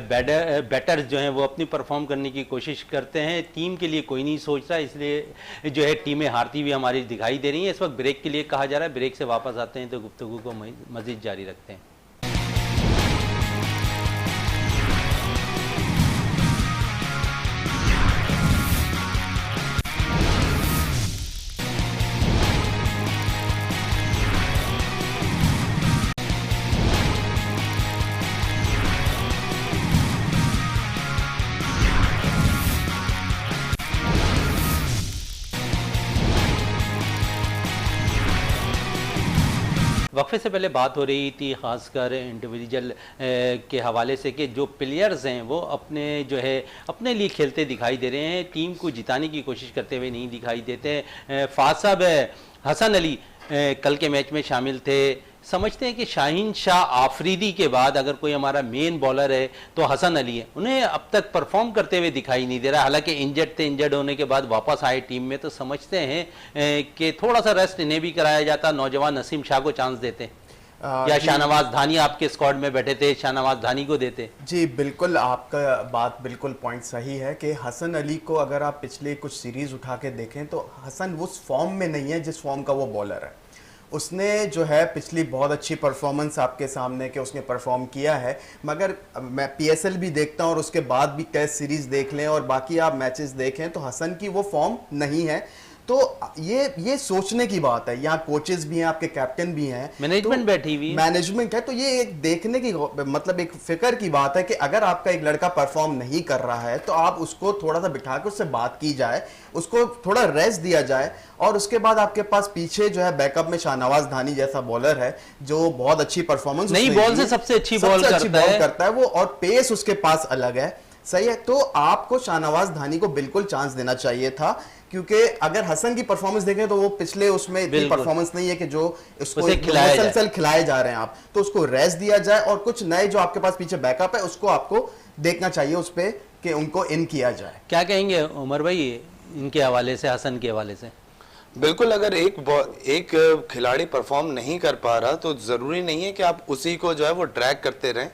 बैटर जो है वो अपनी परफॉर्म करने की कोशिश करते हैं। टीम के लिए कोई नहीं सोच रहा, इसलिए जो है टीमें हारती हुई हमारी दिखाई दे रही हैं। इस वक्त ब्रेक के लिए कहा जा रहा है, ब्रेक से वापस आते हैं तो गुफ्तगू को मजीद जारी रखते हैं। वक्फे से पहले बात हो रही थी ख़ासकर इंडिविजुअल के हवाले से कि जो प्लेयर्स हैं वो अपने जो है अपने लिए खेलते दिखाई दे रहे हैं, टीम को जिताने की कोशिश करते हुए नहीं दिखाई देते। फाज साहब, हसन अली कल के मैच में शामिल थे। समझते हैं कि शाहीन शाह आफरीदी के बाद अगर कोई हमारा मेन बॉलर है तो हसन अली है। उन्हें अब तक परफॉर्म करते हुए दिखाई नहीं दे रहा, हालांकि इंजर्ड थे, इंजर्ड होने के बाद वापस आए टीम में। तो समझते हैं कि थोड़ा सा रेस्ट इन्हें भी कराया जाता, नौजवान नसीम शाह को चांस देते या शाहनवाज धानी आपके स्क्वाड में बैठे थे, शाहनवाज धानी को देते। जी बिल्कुल, आपका बात बिल्कुल पॉइंट सही है कि हसन अली को अगर आप पिछले कुछ सीरीज उठा के देखें तो हसन उस फॉर्म में नहीं है जिस फॉर्म का वो बॉलर है। उसने जो है पिछली बहुत अच्छी परफॉर्मेंस आपके सामने के उसने परफॉर्म किया है, मगर मैं पीएसएल भी देखता हूं और उसके बाद भी टेस्ट सीरीज देख लें और बाकी आप मैचेस देखें तो हसन की वो फॉर्म नहीं है। तो ये सोचने की बात है, यहाँ कोचेस भी हैं, आपके कैप्टन भी हैं, मैनेजमेंट तो बैठी हुई मैनेजमेंट है। तो ये एक देखने की मतलब एक फिक्र की बात है कि अगर आपका एक लड़का परफॉर्म नहीं कर रहा है तो आप उसको थोड़ा सा बिठा कर उससे बात की जाए, उसको थोड़ा रेस्ट दिया जाए। और उसके बाद आपके पास पीछे जो है बैकअप में शाहनवाज धानी जैसा बॉलर है जो बहुत अच्छी परफॉर्मेंस नई बॉल से सबसे अच्छी बॉल करता है वो, और पेस उसके पास अलग है, सही है। तो आपको शाहनवाज धानी को बिल्कुल चांस देना चाहिए था, क्योंकि अगर हसन की परफॉर्मेंस देखें तो वो पिछले उसमें इतनी परफॉर्मेंस नहीं है कि जो उसको मुसलसल खिलाए जा रहे हैं आप, तो उसको रेस्ट दिया जाए और कुछ नए जो आपके पास पीछे बैकअप है उसको आपको देखना चाहिए उस पे कि उनको इन किया जाए। क्या कहेंगे उमर भाई इनके हवाले से, हसन के हवाले से? बिल्कुल, अगर एक खिलाड़ी परफॉर्म नहीं कर पा रहा तो जरूरी नहीं है कि आप उसी को जो है वो ड्रैग करते रहें,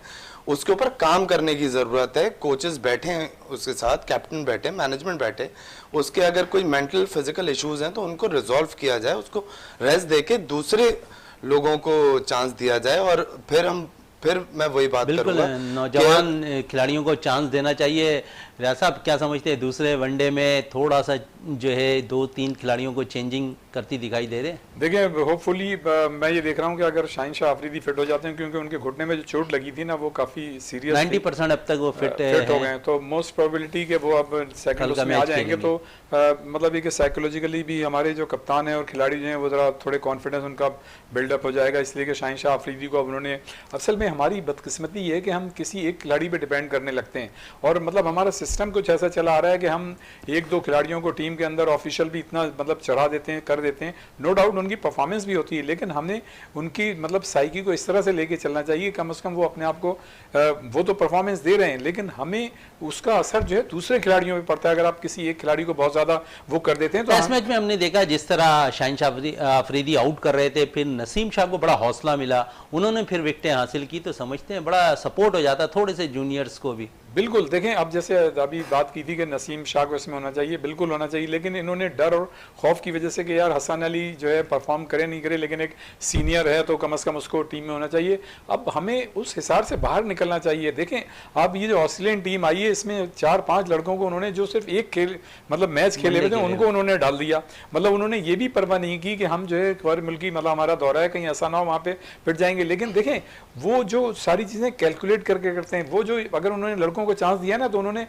उसके ऊपर काम करने की ज़रूरत है। कोचेस बैठे हैं उसके साथ, कैप्टन बैठे, मैनेजमेंट बैठे, उसके अगर कोई मेंटल फिजिकल इश्यूज हैं तो उनको रिजॉल्व किया जाए, उसको रेस्ट देके दूसरे लोगों को चांस दिया जाए। और फिर मैं वही बात करूंगा, नौजवान खिलाड़ियों को चांस देना चाहिए। रियाज साहब क्या समझते हैं, दूसरे वनडे में थोड़ा सा जो है 2-3 खिलाड़ियों को चेंजिंग करती दिखाई दे रहे? देखिए होपफुली मैं ये देख रहा हूँ कि अगर शाहीन शाह अफरीदी फिट हो जाते हैं, क्योंकि उनके घुटने में जो चोट लगी थी ना वो काफ़ी सीरियस 90% अब तक वो फिट हो गए हैं, तो मोस्ट प्रोबेबिलिटी कि वो अब सेकंड उसमें आ जाएंगे। तो मतलब ये कि साइकोलॉजिकली भी हमारे जो कप्तान है और खिलाड़ी जो हैं वो ज़रा थोड़े कॉन्फिडेंस उनका बिल्डअप हो जाएगा, इसलिए कि शाहीन शाह अफरीदी को अब उन्होंने, असल में हमारी बदकिस्मती ये है कि हम किसी एक खिलाड़ी पे डिपेंड करने लगते हैं, और मतलब हमारा सिस्टम कुछ ऐसा चला आ रहा है कि हम एक दो खिलाड़ियों को टीम के अंदर ऑफिशियल भी इतना मतलब चढ़ा देते हैं, कर देते हैं। नो डाउट उनकी परफॉर्मेंस भी होती है, लेकिन हमने उनकी मतलब साइकी को इस तरह से लेके चलना चाहिए, कम से कम वो अपने आप को वो तो परफॉर्मेंस दे रहे हैं, लेकिन हमें उसका असर जो है दूसरे खिलाड़ियों पे पड़ता है। अगर आप किसी एक खिलाड़ी को बहुत ज्यादा वो कर देते हैं तो टेस्ट मैच में हमने देखा जिस तरह शाहीन शाह अफरीदी आउट कर रहे थे, फिर नसीम शाह को बड़ा हौसला मिला, उन्होंने फिर विकेटें हासिल की, तो समझते हैं बड़ा सपोर्ट हो जाता थोड़े से जूनियर्स को भी। बिल्कुल, देखें अब जैसे अभी बात की थी कि नसीम शाह को इसमें होना चाहिए, बिल्कुल होना चाहिए, लेकिन इन्होंने डर और खौफ की वजह से कि यार हसन अली जो है परफॉर्म करे नहीं करे, लेकिन एक सीनियर है तो कम से कम उसको टीम में होना चाहिए। अब हमें उस हिसाब से बाहर निकलना चाहिए। देखें अब ये जो ऑस्ट्रेलियन टीम आई है इसमें 4-5 लड़कों को उन्होंने जो सिर्फ एक खेल मतलब मैच खेले हुए थे उनको उन्होंने डाल दिया, मतलब उन्होंने ये भी परवाह नहीं की कि हम जो है पर मुल्की मतलब हमारा दौरा है कहीं ऐसा ना हो वहाँ पे पिट जाएंगे। लेकिन देखें वो जो सारी चीज़ें कैलकुलेट करके करते हैं, वो जो अगर उन्होंने लड़कों को चांस दिया ना तो उन्होंने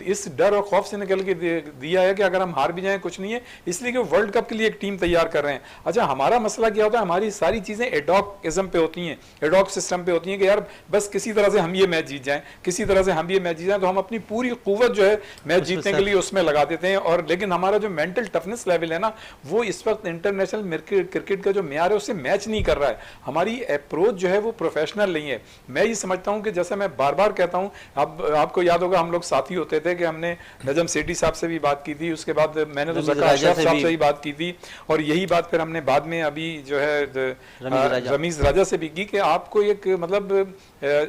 इस डर और खौफ से निकल के दिया है कि अगर हम हार भी जाएं कुछ नहीं है, इसलिए कि वर्ल्ड कप के लिए एक टीम तैयार कर रहे हैं। अच्छा हमारा मसला क्या होता है, हमारी सारी चीजें एडॉक पे होती हैं, एडॉक सिस्टम पे होती हैं कि यार बस किसी तरह से हम ये मैच जीत जाएं, किसी तरह से हम ये मैच जीत जाएं, तो हम अपनी पूरी कुव्वत जो है मैच जीतने के लिए उसमें लगा देते हैं। और लेकिन हमारा जो मेंटल टफनेस लेवल है ना वो इस वक्त इंटरनेशनल क्रिकेट का जो म्यार है उससे मैच नहीं कर रहा है। हमारी अप्रोच जो है वो प्रोफेशनल नहीं है। मैं ये समझता हूं कि जैसे मैं बार बार कहता हूं, अब आपको याद होगा हम लोग साथी होते थे कि हमने नजम सेठी साहब से भी बात की थी, उसके बाद मैंने तो ज़का अशरफ साहब से भी बात की थी, और यही बात फिर हमने बाद में अभी जो है रमीज राजा से भी की कि आपको एक मतलब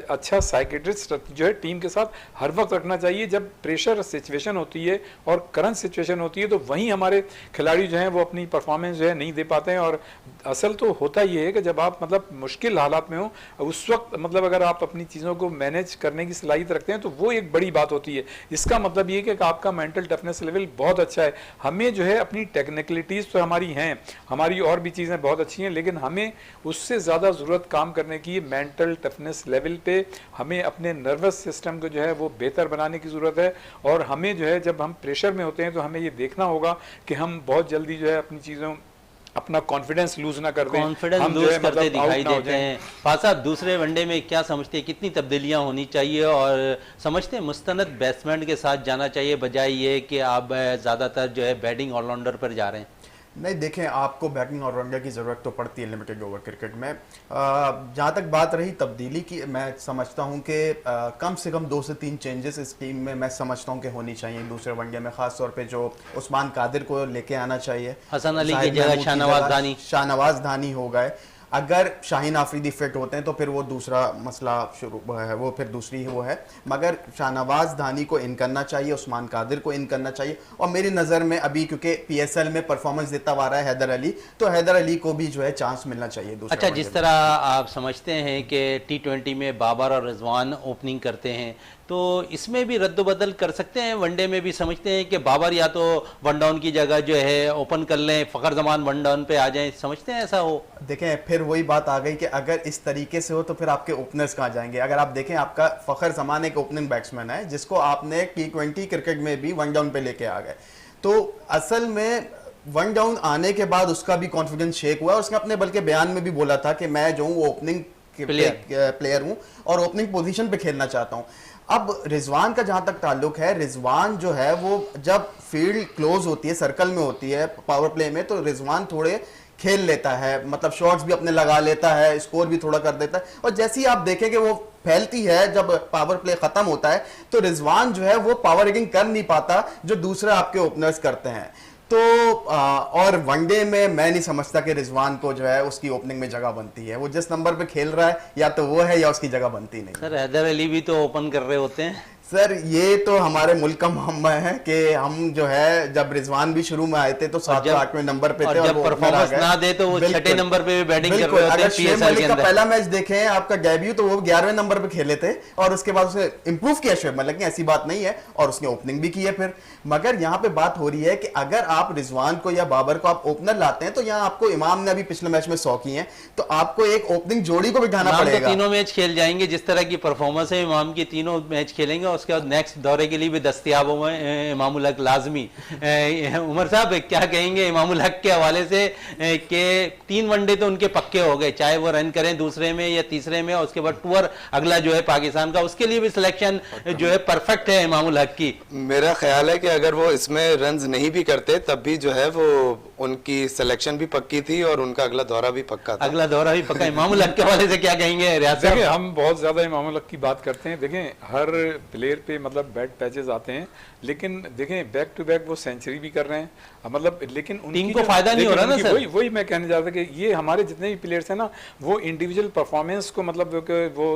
अच्छा साइकेट्रिस्ट जो है टीम के साथ हर वक्त रखना चाहिए। जब प्रेशर सिचुएशन होती है और करंट सिचुएशन होती है तो वहीं हमारे खिलाड़ी जो हैं वो अपनी परफॉर्मेंस जो है नहीं दे पाते हैं। और असल तो होता ये है कि जब आप मतलब मुश्किल हालात में हो उस वक्त मतलब अगर आप अपनी चीज़ों को मैनेज करने की सलाहियत रखते हैं तो वो एक बड़ी बात होती है। इसका मतलब ये कि आपका मेंटल टफनेस लेवल बहुत अच्छा है। हमें जो है अपनी टेक्निकलिटीज़ तो हमारी हैं, हमारी और भी चीज़ें बहुत अच्छी हैं, लेकिन हमें उससे ज़्यादा ज़रूरत काम करने की मेंटल टफनेस लेवल पे हमें अपने नर्वस सिस्टम को जो है वो बेहतर बनाने की ज़रूरत है। और हमें जो है जब हम प्रेशर में होते हैं तो हमें ये देखना होगा कि हम बहुत जल्दी जो है अपनी चीज़ों अपना कॉन्फिडेंस लूज ना कर दें, कॉन्फिडेंस हम लूज जो है करते मतलब दिखाई देते हैं। फाज़ साहब दूसरे वनडे में क्या समझते हैं कितनी तब्दीलियां होनी चाहिए, और समझते हैं मुस्तनद बैट्समैन के साथ जाना चाहिए बजाय ये कि आप ज़्यादातर जो है बैटिंग ऑलराउंडर पर जा रहे हैं? नहीं देखें, आपको बैटिंग ऑलराउंडर की ज़रूरत तो पड़ती है लिमिटेड ओवर क्रिकेट में। जहाँ तक बात रही तब्दीली की, मैं समझता हूँ कि कम से कम 2 से 3 चेंजेस इस टीम में मैं समझता हूँ कि होनी चाहिए दूसरे वनडे में। खास तौर पे जो उस्मान कादिर को लेके आना चाहिए, हसन अली की जगह शाहनवाज धानी हो गए। अगर शाहीन आफरीदी फिट होते हैं तो फिर वो दूसरा मसला शुरू है, वो फिर दूसरी वो है, मगर शाहनवाज धानी को इन करना चाहिए, उस्मान कादिर को इन करना चाहिए। और मेरी नज़र में अभी क्योंकि पीएसएल में परफॉर्मेंस देता हुआ रहा है हैदर अली, तो हैदर अली को भी जो है चांस मिलना चाहिए दूसरे। अच्छा, जिस तरह आप समझते हैं कि T20 में बाबर और रिजवान ओपनिंग करते हैं तो इसमें भी रद्द-बदल कर सकते हैं, वनडे में भी समझते हैं कि बाबर या तो वन डाउन की जगह जो है ओपन कर लें, फ़खर जमान वन डाउन पे आ जाएं, समझते हैं ऐसा हो? देखें फिर वही बात आ गई कि अगर इस तरीके से हो तो फिर आपके ओपनर्स कहाँ जाएंगे। अगर आप देखें आपका फ़खर जमान एक ओपनिंग बैट्समैन है जिसको आपने T20 क्रिकेट में भी वन डाउन पे लेके आ गए, तो असल में वन डाउन आने के बाद उसका भी कॉन्फिडेंस शेक हुआ। उसने अपने बल्कि बयान में भी बोला था कि मैं जो हूँ ओपनिंग प्लेयर हूँ और ओपनिंग पोजीशन पे खेलना चाहता हूँ। अब रिजवान का जहां तक ताल्लुक है, रिजवान जो है वो जब फील्ड क्लोज होती है, सर्कल में होती है पावर प्ले में, तो रिजवान थोड़े खेल लेता है, मतलब शॉट्स भी अपने लगा लेता है, स्कोर भी थोड़ा कर देता है। और जैसे ही आप देखें कि वो फैलती है, जब पावर प्ले खत्म होता है तो रिजवान जो है वो पावर हिटिंग कर नहीं पाता जो दूसरे आपके ओपनर्स करते हैं। तो और वनडे में मैं नहीं समझता कि रिजवान को जो है उसकी ओपनिंग में जगह बनती है। वो जिस नंबर पे खेल रहा है या तो वो है या उसकी जगह बनती नहीं। सर हैदर अली भी तो ओपन कर रहे होते हैं। सर ये तो हमारे मुल्क का मामला है कि हम जो है जब रिजवान भी शुरू में आए थे तो 7-8वें नंबर पे थे और जब वो परफॉर्मेंस ना दे तो वो छठे नंबर पे भी बैटिंग कर रहे होते अगर हैं शुएब पीएसएल के मलिक का अंदर। पहला मैच देखें आपका डेब्यू तो वो 11वें नंबर पे खेले थे और उसके बाद उसे इंप्रूव किया शुएब मलिक ने, ऐसी बात नहीं है, और उसने ओपनिंग भी की है फिर। मगर यहाँ पे बात हो रही है कि अगर आप रिजवान को या बाबर को आप ओपनर लाते हैं तो यहाँ आपको इमाम ने अभी पिछले मैच में 100 की हैं, तो आपको एक ओपनिंग जोड़ी को बिठाना इमाम तो पड़ेगा। तीनों मैच खेल जाएंगे, जिस तरह की परफॉर्मेंस है इमाम की तीनों मैच खेलेंगे और उसके बाद नेक्स्ट दौरे के लिए भी दस्तयाब होंगे इमामुल हक लाजमी। उमर साहब क्या कहेंगे इमामुल हक के हवाले से कि 3 वनडे तो उनके पक्के हो गए, चाहे वो रन करें दूसरे में या तीसरे में, और उसके बाद टूर अगला जो है पाकिस्तान का, उसके लिए भी सिलेक्शन जो है परफेक्ट है इमामुल हक की। मेरा ख्याल है कि अगर वो इसमें रन्स नहीं भी करते तब भी जो है वो उनकी सिलेक्शन भी पक्की थी और उनका अगला दौरा भी पक्का था। अगला दौरा भी पक्का। इमामुल हक के हवाले से क्या कहेंगे रियाज साहब? देखिए हम बहुत ज्यादा इमामुल हक की बात करते हैं, देखें हर प्लेयर पे मतलब बैड पैचेस आते हैं, लेकिन देखें बैक टू बैक वो सेंचुरी भी कर रहे हैं, मतलब लेकिन टीम को फायदा नहीं हो रहा ना सर। वही मैं कहने जा रहा था कि ये हमारे जितने भी प्लेयर्स हैं ना वो इंडिविजुअल परफॉर्मेंस को मतलब वो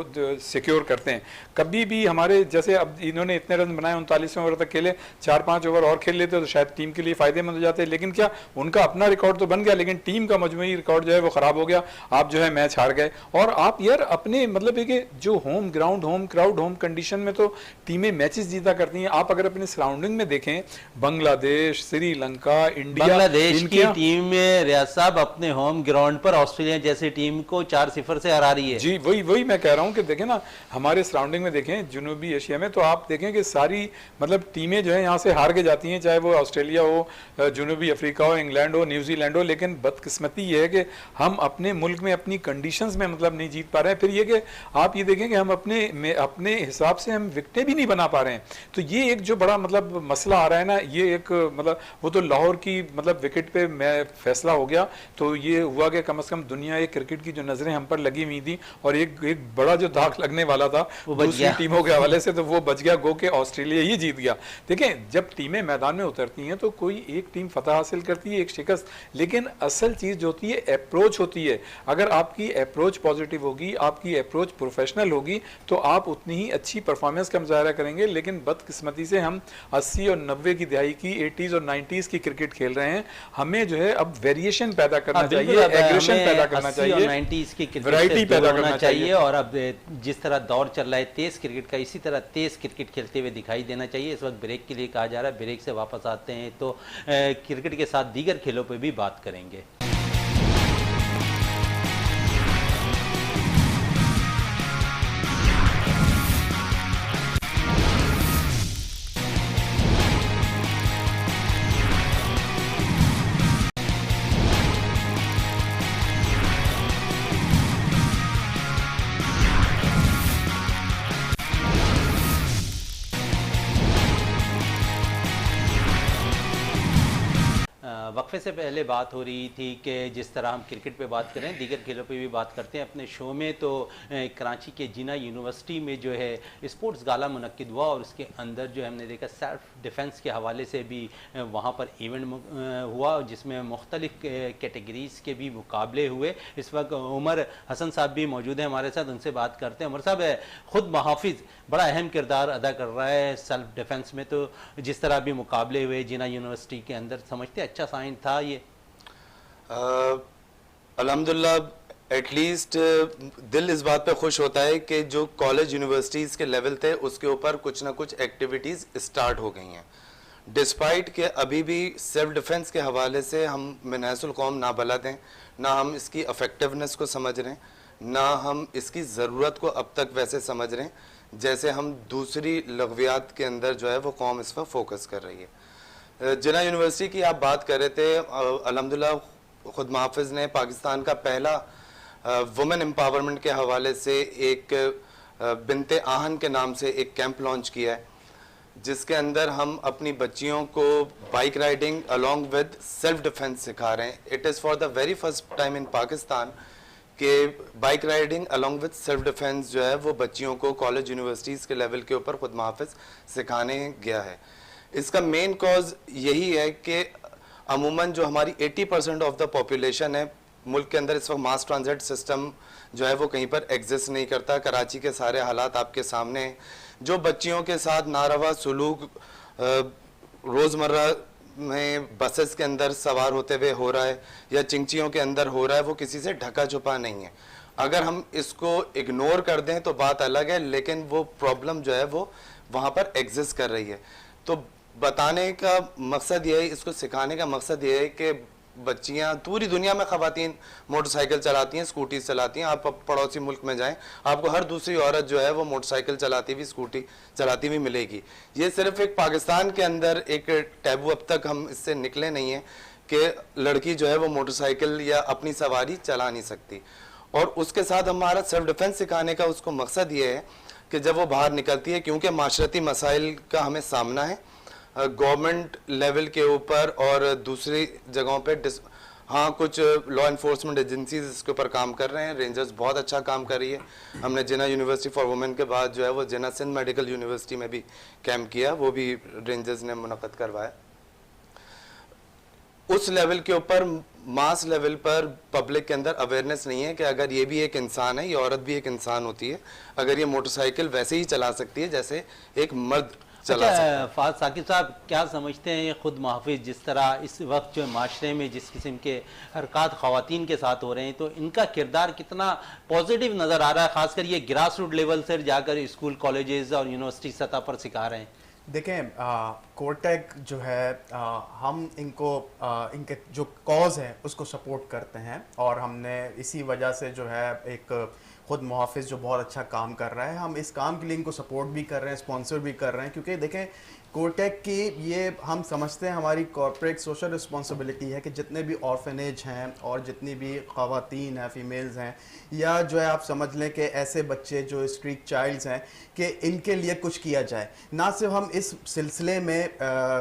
सिक्योर करते हैं। कभी भी हमारे जैसे अब इन्होंने इतने रन बनाए 39 ओवर तक खेले, 4-5 ओवर और खेल लेते तो शायद टीम के लिए फायदेमंद हो जाते, लेकिन क्या उनका अपना रिकॉर्ड तो बन गया लेकिन टीम का मजमूई रिकॉर्ड जो है वो खराब हो गया, आप जो है मैच हार गए। और आप यार अपने मतलब है कि जो home ground, home crowd, home condition में तो टीमें मैचेस जीता करती हैं। आप अगर अपने सराउंडिंग में देखें बांग्लादेश, श्रीलंका, इंडिया, बांग्लादेश की टीम में रियाज साहब अपने होम ग्राउंड पर ऑस्ट्रेलिया जैसी टीम को 4-0 से हरा रही है। जी वही मैं कह रहा हूं कि देखें ना हमारे सराउंडिंग में देखें जनूबी एशिया में, तो आप देखें कि सारी मतलब टीमें जो है यहाँ से हार के जाती हैं, चाहे वो ऑस्ट्रेलिया हो, जनूबी अफ्रीका हो, इंग्लैंड हो, न्यूजीलैंड हो, लेकिन बदकिस्मती ये है कि हम अपने मुल्क में अपनी कंडीशंस में मतलब नहीं जीत पा रहे हैं। फिर ये कि आप ये देखें कि हम अपने हिसाब से हम विकेटें भी नहीं बना पा रहे हैं, तो ये एक जो बड़ा मतलब मसला आ रहा है ना, ये एक मतलब वो तो लाहौर की मतलब विकेट पे फैसला हो गया, तो ये हुआ कि कम से कम दुनिया एक क्रिकेट की जो नजरें हम पर लगी हुई थी और एक बड़ा जो दाग लगने वाला था दूसरी टीमों के हवाले से, तो वो बच गया, गो के ऑस्ट्रेलिया ही जीत गया। देखें जब टीमें मैदान में उतरती हैं तो कोई एक टीम फतह हासिल करती है, एक शिकस्त, लेकिन असल चीज जो होती है अप्रोच होती है। अगर आपकी अप्रोच पॉजिटिव होगी, आपकी अप्रोच प्रोफेशनल होगी, तो आप उतनी ही अच्छी परफॉर्मेंस का मुजाहरा करेंगे। लेकिन बदकिस्मती से हम 80 और 90 की दहाई की, 80s और 90s की क्रिकेट खेल रहे हैं। हमें जो है अब वेरिएशन पैदा करना चाहिए, एग्रेशन पैदा करना चाहिए, 90s की वैरायटी पैदा करना चाहिए। और अब जिस तरह दौर चल रहा है तेज क्रिकेट का, इसी तरह तेज क्रिकेट खेलते हुए दिखाई देना चाहिए। इस वक्त ब्रेक के लिए कहा जा रहा है, ब्रेक से वापस आते हैं तो क्रिकेट के साथ दीगर खेलों पर भी बात करेंगे। वक्फे से पहले बात हो रही थी कि जिस तरह हम क्रिकेट पे बात करें दीगर खेलों पे भी बात करते हैं अपने शो में, तो कराची के जिना यूनिवर्सिटी में जो है स्पोर्ट्स गाला मुनक्किद हुआ और उसके अंदर जो हमने देखा सेल्फ डिफेंस के हवाले से भी वहाँ पर इवेंट हुआ जिसमें मुख्तलिफ कैटेगरीज़ के भी मुकाबले हुए। इस वक्त उमर हसन साहब भी मौजूद हैं हमारे साथ, उनसे बात करते हैं। उमर साहब, ख़ुद मुहाफिज बड़ा अहम किरदार अदा कर रहा है सेल्फ डिफेंस में, तो जिस तरह भी मुकाबले हुए जिना यूनिवर्सिटी के अंदर, समझते अच्छा साइन था ये? अल्हम्दुलिल्लाह एटलीस्ट दिल इस बात पे खुश होता है कि जो कॉलेज यूनिवर्सिटीज़ के लेवल थे उसके ऊपर कुछ ना कुछ एक्टिविटीज़ स्टार्ट हो गई हैं, डिस्पाइट के अभी भी सेल्फ डिफेंस के हवाले से हम मिनासुल कौम ना बलद हैं, ना हम इसकी इफ़ेक्टिवनेस को समझ रहे हैं, ना हम इसकी ज़रूरत को अब तक वैसे समझ रहे हैं जैसे हम दूसरी लगवियात के अंदर जो है वो कौम इस पर फोकस कर रही है। जिना यूनिवर्सिटी की आप बात कर रहे थे, अल्हम्दुलिल्लाह खुद मुहाफिज ने पाकिस्तान का पहला वुमेन एम्पावरमेंट के हवाले से एक बिनते आहन के नाम से एक कैंप लॉन्च किया है, जिसके अंदर हम अपनी बच्चियों को bike riding along with self defence सिखा रहे हैं। It is for the very first time in Pakistan कि bike riding along with self defence जो है वो बच्चियों को कॉलेज यूनिवर्सिटीज़ के लेवल के ऊपर खुद मुहाफिज सिखाने गया है। इसका मेन कॉज यही है कि अमूमन जो हमारी 80% ऑफ द पॉपुलेशन है मुल्क के अंदर इस वक्त मास ट्रांजिट सिस्टम जो है वो कहीं पर एग्जिस्ट नहीं करता। कराची के सारे हालात आपके सामने हैं। जो बच्चियों के साथ नारवा सलूक रोज़मर्रा में बसेस के अंदर सवार होते हुए हो रहा है या चिंचियों के अंदर हो रहा है, वो किसी से ढका छुपा नहीं है। अगर हम इसको इग्नोर कर दें तो बात अलग है, लेकिन वो प्रॉब्लम जो है वो वहाँ पर एग्जिस्ट कर रही है। तो बताने का मकसद ये है, इसको सिखाने का मकसद ये है कि बच्चियां, पूरी दुनिया में ख़वातीन मोटरसाइकिल चलाती हैं, स्कूटी चलाती हैं। आप पड़ोसी मुल्क में जाएं, आपको हर दूसरी औरत जो है वो मोटरसाइकिल चलाती हुई, स्कूटी चलाती हुई मिलेगी। ये सिर्फ एक पाकिस्तान के अंदर एक टैबू, अब तक हम इससे निकले नहीं हैं कि लड़की जो है वो मोटरसाइकिल या अपनी सवारी चला नहीं सकती। और उसके साथ हमारा सेल्फ डिफेंस सिखाने का उसको मकसद ये है कि जब वो बाहर निकलती है, क्योंकि माशरती मसाइल का हमें सामना है गवर्नमेंट लेवल के ऊपर और दूसरी जगहों पे, हाँ कुछ लॉ इन्फोर्समेंट एजेंसीज इसके ऊपर काम कर रहे हैं। रेंजर्स बहुत अच्छा काम कर रही है। हमने जिन्ना यूनिवर्सिटी फॉर वुमेन के बाद जो है वो जिन्ना सिंध मेडिकल यूनिवर्सिटी में भी कैंप किया, वो भी रेंजर्स ने मुनक़द करवाया। उस लेवल के ऊपर, मास लेवल पर पब्लिक के अंदर अवेयरनेस नहीं है कि अगर ये भी एक इंसान है, ये औरत भी एक इंसान होती है, अगर ये मोटरसाइकिल वैसे ही चला सकती है जैसे एक मर्द चला सकता है। फाज साकिब साहब, क्या समझते हैं खुद मुहाफिज जिस तरह इस वक्त जो माशरे में जिस किस्म के हरकत ख़वातीन के साथ हो रहे हैं, तो इनका किरदार कितना पॉजिटिव नज़र आ रहा है, खासकर ये ग्रास रूट लेवल से जाकर स्कूल, कॉलेजेस और यूनिवर्सिटी सतह पर सिखा रहे हैं? देखें, कोटेक जो है, हम इनको इनके जो कॉज है उसको सपोर्ट करते हैं, और हमने इसी वजह से जो है एक खुद मुहाफिज जो बहुत अच्छा काम कर रहा है, हम इस काम के लिए इनको सपोर्ट भी कर रहे हैं, स्पॉन्सर भी कर रहे हैं। क्योंकि देखें, कोटेक की ये हम समझते हैं हमारी कॉर्पोरेट सोशल रिस्पॉन्सिबिलिटी है कि जितने भी ऑर्फनेज हैं और जितनी भी ख़वातीन हैं, फीमेल्स हैं, या जो है आप समझ लें कि ऐसे बच्चे जो स्ट्रीट चाइल्ड्स हैं, कि इनके लिए कुछ किया जाए। ना सिर्फ हम इस सिलसिले में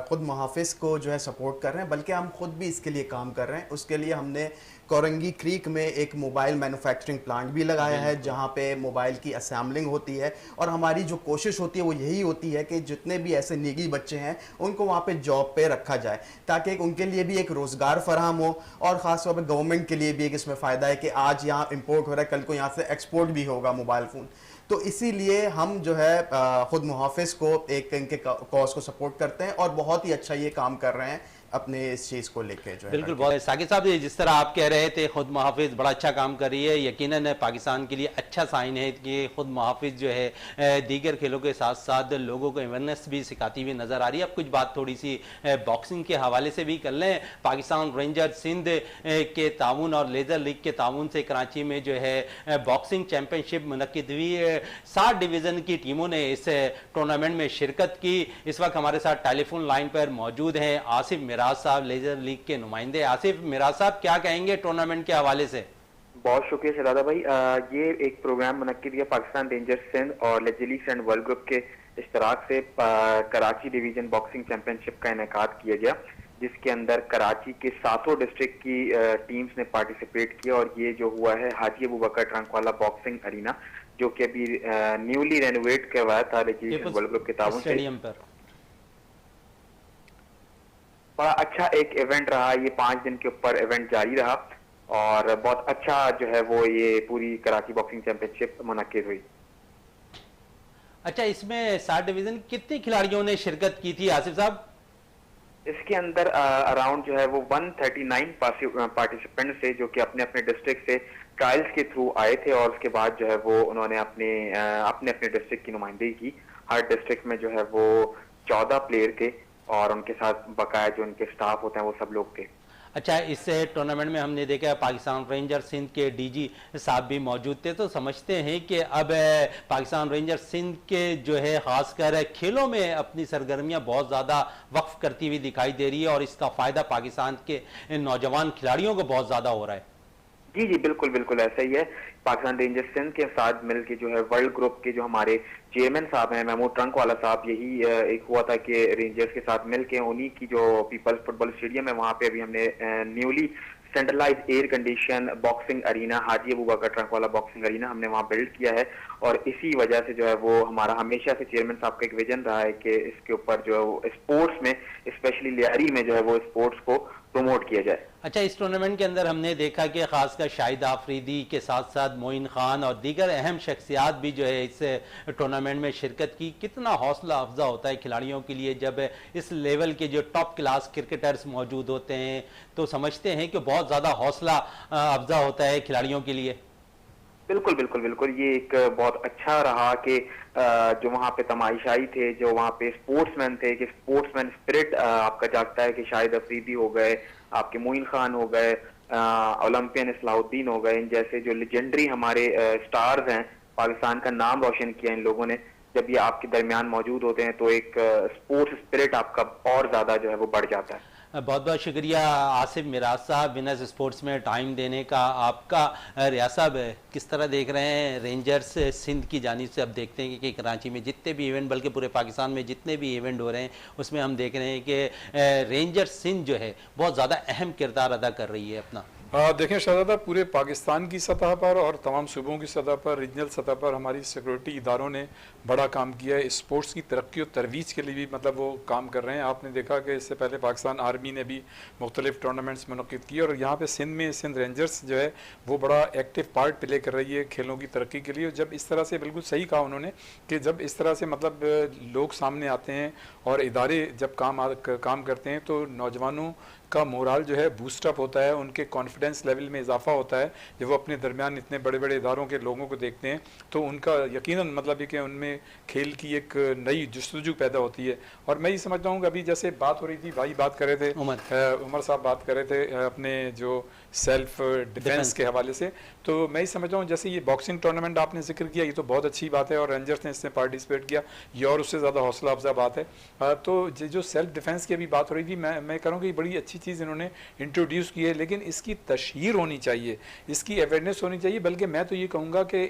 ख़ुद मुहाफिज को जो है सपोर्ट कर रहे हैं, बल्कि हम खुद भी इसके लिए काम कर रहे हैं। उसके लिए हमने कोरंगी क्रीक में एक मोबाइल मैन्युफैक्चरिंग प्लांट भी लगाया है, जहाँ पे मोबाइल की असेंबलिंग होती है, और हमारी जो कोशिश होती है वो यही होती है कि जितने भी ऐसे निजी बच्चे हैं उनको वहाँ पे जॉब पे रखा जाए, ताकि उनके लिए भी एक रोज़गार फराहम हो, और ख़ास तौर पे गवर्नमेंट के लिए भी एक इसमें फ़ायदा है कि आज यहाँ इंपोर्ट हो रहा है, कल को यहाँ से एक्सपोर्ट भी होगा मोबाइल फ़ोन। तो इसीलिए हम जो है ख़ुद मुहाफिज को एक इनके कॉज को सपोर्ट करते हैं, और बहुत ही अच्छा ये काम कर रहे हैं अपने इस चीज़ को लेके जो है। बिल्कुल, बहुत साकिब साहब, जिस तरह आप कह रहे थे खुद मुहाफिज बड़ा अच्छा काम कर रही है, यकीनन पाकिस्तान के लिए अच्छा साइन है कि खुद मुहाफिज जो है दीगर खेलों के साथ साथ लोगों को अवेयरनेस भी सिखाती हुई नज़र आ रही है। अब कुछ बात थोड़ी सी बॉक्सिंग के हवाले से भी कर लें। पाकिस्तान रेंजर सिंध के ताउन और लेज़र लीग के ताउन से कराची में जो है बॉक्सिंग चैम्पियनशिप मुनक्किद हुई। 60 डिवीज़न की टीमों ने इस टूर्नामेंट में शिरकत की। इस वक्त हमारे साथ टेलीफोन लाइन पर मौजूद हैं आसिफ मिराज साहब, लेजर लीग के नुमाइंदे। आसिफ मिराज साहब, क्या कहेंगे टूर्नामेंट के हवाले से? बहुत शुक्रिया शहजादा भाई। ये एक प्रोग्राम मुनक्किद किया पाकिस्तान रेंजर्स सिंध और लेजर लीग एंड वर्ल्ड ग्रुप के इश्तराक से कराची डिवीजन बॉक्सिंग चैंपियनशिप का इनेकाद किया गया, जिसके अंदर कराची के 7 डिस्ट्रिक्ट की टीम्स ने पार्टिसिपेट किया। और ये जो हुआ है हाजी अबू बकर ट्रंकवाला बॉक्सिंग अरीना, जो कि अभी न्यूली रेनोवेट करवाया था लेजर लीग वर्ल्ड ग्रुप के ताउन स्टेडियम पर। बड़ा अच्छा एक इवेंट रहा। ये 5 दिन के ऊपर इवेंट जारी रहा, और बहुत अच्छा जो है वो ये पूरी कराची बॉक्सिंग चैंपियनशिप मुनक्किद हुई। अच्छा, इसमें 60 डिवीजन कितने खिलाड़ियों ने शिरकत की थी आसिफ साहब? इसके अंदर अराउंड जो है वो 139 पार्टिसिपेंट्स थे, जो कि अपने अपने डिस्ट्रिक्ट से ट्रायल्स के थ्रू आए थे, और उसके बाद जो है वो उन्होंने अपने डिस्ट्रिक्ट की नुमाइंदगी की। हर डिस्ट्रिक्ट में जो है वो 14 प्लेयर थे, और उनके साथ बकाया जो उनके स्टाफ होते हैं वो सब लोग थे। अच्छा, इस टूर्नामेंट में हमने देखा है पाकिस्तान रेंजर सिंध के डीजी साहब भी मौजूद थे, तो समझते हैं कि अब पाकिस्तान रेंजर सिंध के जो है खासकर खेलों में अपनी सरगर्मियां बहुत ज़्यादा वक्फ करती हुई दिखाई दे रही है, और इसका फ़ायदा पाकिस्तान के नौजवान खिलाड़ियों को बहुत ज़्यादा हो रहा है। जी जी, बिल्कुल बिल्कुल ऐसा ही है। पाकिस्तान रेंजर्स सिंध के साथ मिलकर जो है वर्ल्ड ग्रुप के जो हमारे चेयरमैन साहब हैं महमूद ट्रंकवाला साहब, यही एक हुआ था कि रेंजर्स के साथ मिलके उन्हीं की जो पीपल्स फुटबॉल स्टेडियम है वहां पे अभी हमने newly centralised air condition boxing arena, Haji Abu Bakar Trunkwala boxing arena हमने वहां बिल्ड किया है। और इसी वजह से जो है वो हमारा हमेशा से चेयरमैन साहब का एक विजन रहा है कि इसके ऊपर जो है वो स्पोर्ट्स में, स्पेशली लियारी में जो है वो स्पोर्ट्स को प्रमोट किया जाए। अच्छा, इस टूर्नामेंट के अंदर हमने देखा कि खासकर शाहिद आफरीदी के साथ साथ मोइन खान और दीगर अहम शख्सियात भी जो है इस टूर्नामेंट में शिरकत की। कितना हौसला अफजा होता है खिलाड़ियों के लिए जब इस लेवल के जो टॉप क्लास क्रिकेटर्स मौजूद होते हैं, तो समझते हैं कि बहुत ज़्यादा हौसला अफजा होता है खिलाड़ियों के लिए। बिल्कुल बिल्कुल बिल्कुल, ये एक बहुत अच्छा रहा कि जो वहाँ पे तमाशाई थे, जो वहाँ पे स्पोर्ट्समैन थे, कि स्पोर्ट्समैन स्पिरिट आपका जागता है कि शाहिद अफरीदी हो गए, आपके मोइन खान हो गए, ओलंपियन इस्लाउद्दीन हो गए, इन जैसे जो लेजेंडरी हमारे स्टार्स हैं, पाकिस्तान का नाम रोशन किया इन लोगों ने। जब ये आपके दरमियान मौजूद होते हैं तो एक स्पोर्ट्स स्पिरिट आपका और ज्यादा जो है वो बढ़ जाता है। बहुत बहुत शुक्रिया आसिफ मिराज साहब, विनर्स स्पोर्ट्स में टाइम देने का आपका। रियाज साहब, किस तरह देख रहे हैं रेंजर्स सिंध की जानिब से? अब देखते हैं कि कराची में जितने भी इवेंट, बल्कि पूरे पाकिस्तान में जितने भी इवेंट हो रहे हैं उसमें हम देख रहे हैं कि रेंजर्स सिंध जो है बहुत ज़्यादा अहम किरदार अदा कर रही है अपना। देखें शहजादा, पूरे पाकिस्तान की सतह पर और तमाम सूबों की सतह पर, रीजनल सतह पर हमारी सिक्योरिटी इदारों ने बड़ा काम किया है। स्पोर्ट्स की तरक्की और तरवीज के लिए भी मतलब वो काम कर रहे हैं। आपने देखा कि इससे पहले पाकिस्तान आर्मी ने भी मुख्तलिफ टूर्नामेंट्स मुनक़िद किए और यहाँ पे सिंध में सिंध रेंजर्स जो है वो बड़ा एक्टिव पार्ट प्ले कर रही है खेलों की तरक्की के लिए। जब इस तरह से, बिल्कुल सही कहा उन्होंने, कि जब इस तरह से मतलब लोग सामने आते हैं और इदारे जब काम करते हैं तो नौजवानों का मोराल जो है बूस्टअप होता है, उनके कॉन्फिडेंस लेवल में इजाफा होता है। जब वो अपने दरमियान इतने बड़े बड़े इदारों के लोगों को देखते हैं तो उनका यकीनन मतलब है कि उनमें खेल की एक नई जस्तजू पैदा होती है। और मैं ये समझता हूँ कि अभी जैसे बात हो रही थी, भाई बात कर रहे थे, उमर साहब बात कर रहे थे अपने जो सेल्फ डिफेंस के हवाले से, तो मैं ही समझता हूँ जैसे ये बॉक्सिंग टूर्नामेंट आपने जिक्र किया, ये तो बहुत अच्छी बात है और रेंजर्स ने इसमें पार्टिसिपेट किया, ये और उससे ज़्यादा हौसला अफजा बात है। तो जो सेल्फ डिफेंस की अभी बात हो रही थी, मैं कह रहा हूँ कि बड़ी अच्छी चीज़ इन्होंने इंट्रोड्यूस की है, लेकिन इसकी तशहीर होनी चाहिए, इसकी अवेयरनेस होनी चाहिए। बल्कि मैं तो ये कहूँगा कि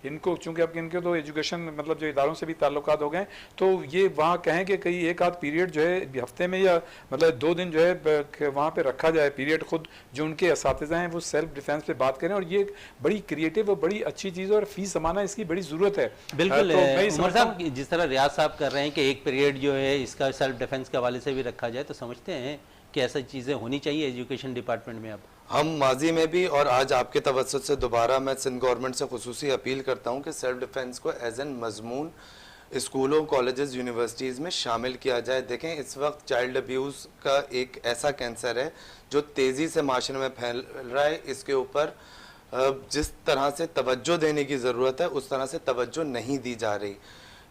इनको चूँकि अब इनके तो एजुकेशन मतलब जो इदारों से भी ताल्लुकात हो गए, तो ये वहाँ कहें कि कहीं एक आध पीरियड जो है हफ्ते में या मतलब 2 दिन जो है वहाँ पे रखा जाए पीरियड, खुद जो उनके असातिज़ा हैं वो सेल्फ डिफेंस पे बात करें। और ये बड़ी क्रिएटिव और बड़ी अच्छी चीज़ है और फीस जमाना इसकी बड़ी ज़रूरत है। बिल्कुल उमर साहब, जिस तरह रियाज साहब कर रहे हैं कि एक पीरियड जो है इसका सेल्फ डिफेंस के हवाले से भी रखा जाए, तो समझते हैं कि ऐसी चीज़ें होनी चाहिए एजुकेशन डिपार्टमेंट में। अब हम माजी में भी और आज आपके तवज्जुह से दोबारा मैं सिंध गवर्नमेंट से खुसूसी अपील करता हूँ कि सेल्फ डिफेंस को एज एन मजमून स्कूलों, कॉलेजेस, यूनिवर्सिटीज़ में शामिल किया जाए। देखें, इस वक्त चाइल्ड अब्यूज़ का एक ऐसा कैंसर है जो तेज़ी से माशरे में फैल रहा है। इसके ऊपर जिस तरह से तवज्जो देने की ज़रूरत है उस तरह से तवज्जो नहीं दी जा रही।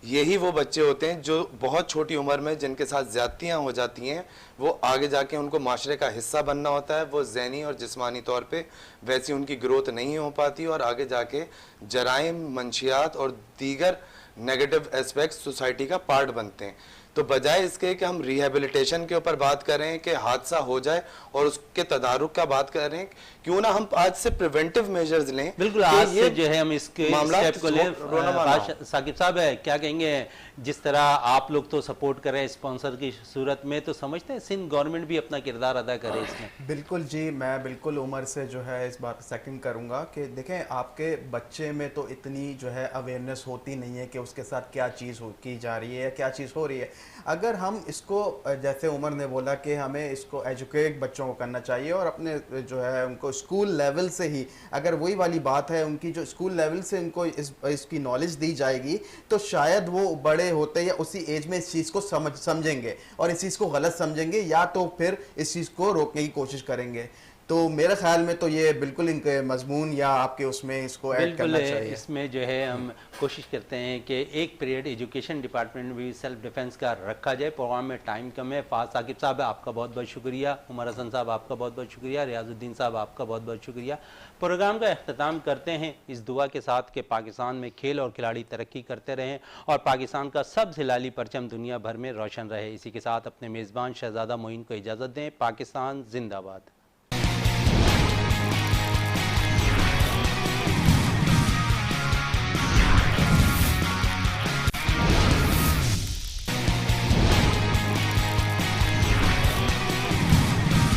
यही वो बच्चे होते हैं जो बहुत छोटी उम्र में जिनके साथ ज़्यादतियाँ हो जाती हैं, वो आगे जाके उनको माशरे का हिस्सा बनना होता है। वो ज़हनी और जिस्मानी तौर पे वैसी उनकी ग्रोथ नहीं हो पाती और आगे जाके जराइम, मंशियात और दीगर नेगेटिव एस्पेक्ट्स सोसाइटी का पार्ट बनते हैं। तो बजाय इसके कि हम रिहेबिलिटेशन के ऊपर बात करें कि हादसा हो जाए और उसके तदारुक का बात करें, क्यों ना हम आज से प्रिवेंटिव मेजर्स लें। बिल्कुल, आज से जो है हम इसके स्टेप को ले। साकिब साहब है, क्या कहेंगे? जिस तरह आप लोग तो सपोर्ट कर रहे हैं स्पॉन्सर की सूरत में, तो समझते हैं सिंध गवर्नमेंट भी अपना किरदार अदा करे इसमें? बिल्कुल जी, मैं बिल्कुल उमर से जो है इस बात सेकंड करूंगा कि देखें, आपके बच्चे में तो इतनी जो है अवेयरनेस होती नहीं है कि उसके साथ क्या चीज़ की जा रही है, क्या चीज़ हो रही है। अगर हम इसको, जैसे उमर ने बोला कि हमें इसको एजुकेट बच्चों को करना चाहिए और अपने जो है उनको स्कूल लेवल से ही, अगर वही वाली बात है उनकी जो स्कूल लेवल से उनको इसकी नॉलेज दी जाएगी, तो शायद वो बड़े होते या उसी एज में इस चीज़ को समझेंगे और इस चीज़ को गलत समझेंगे या तो फिर इस चीज़ को रोकने की कोशिश करेंगे। तो मेरे ख्याल में तो ये बिल्कुल इनके मजमून या आपके उसमें इसको ऐड करना चाहिए। इसमें जो है हम कोशिश करते हैं कि एक पीरियड एजुकेशन डिपार्टमेंट में भी सेल्फ डिफेंस का रखा जाए। प्रोग्राम में टाइम कम है। फाज साकिब साहब आपका बहुत बहुत शुक्रिया, उमर हसन साहब आपका बहुत बहुत शुक्रिया, रियाजुद्दीन साहब आपका बहुत बहुत शुक्रिया। प्रोग्राम का अख्ताम करते हैं इस दुआ के साथ कि पाकिस्तान में खेल और खिलाड़ी तरक्की करते रहें और पाकिस्तान का सबसे लाली परचम दुनिया भर में रोशन रहे। इसी के साथ अपने मेज़बान शहजादा मोइन को इजाज़त दें। पाकिस्तान जिंदाबाद।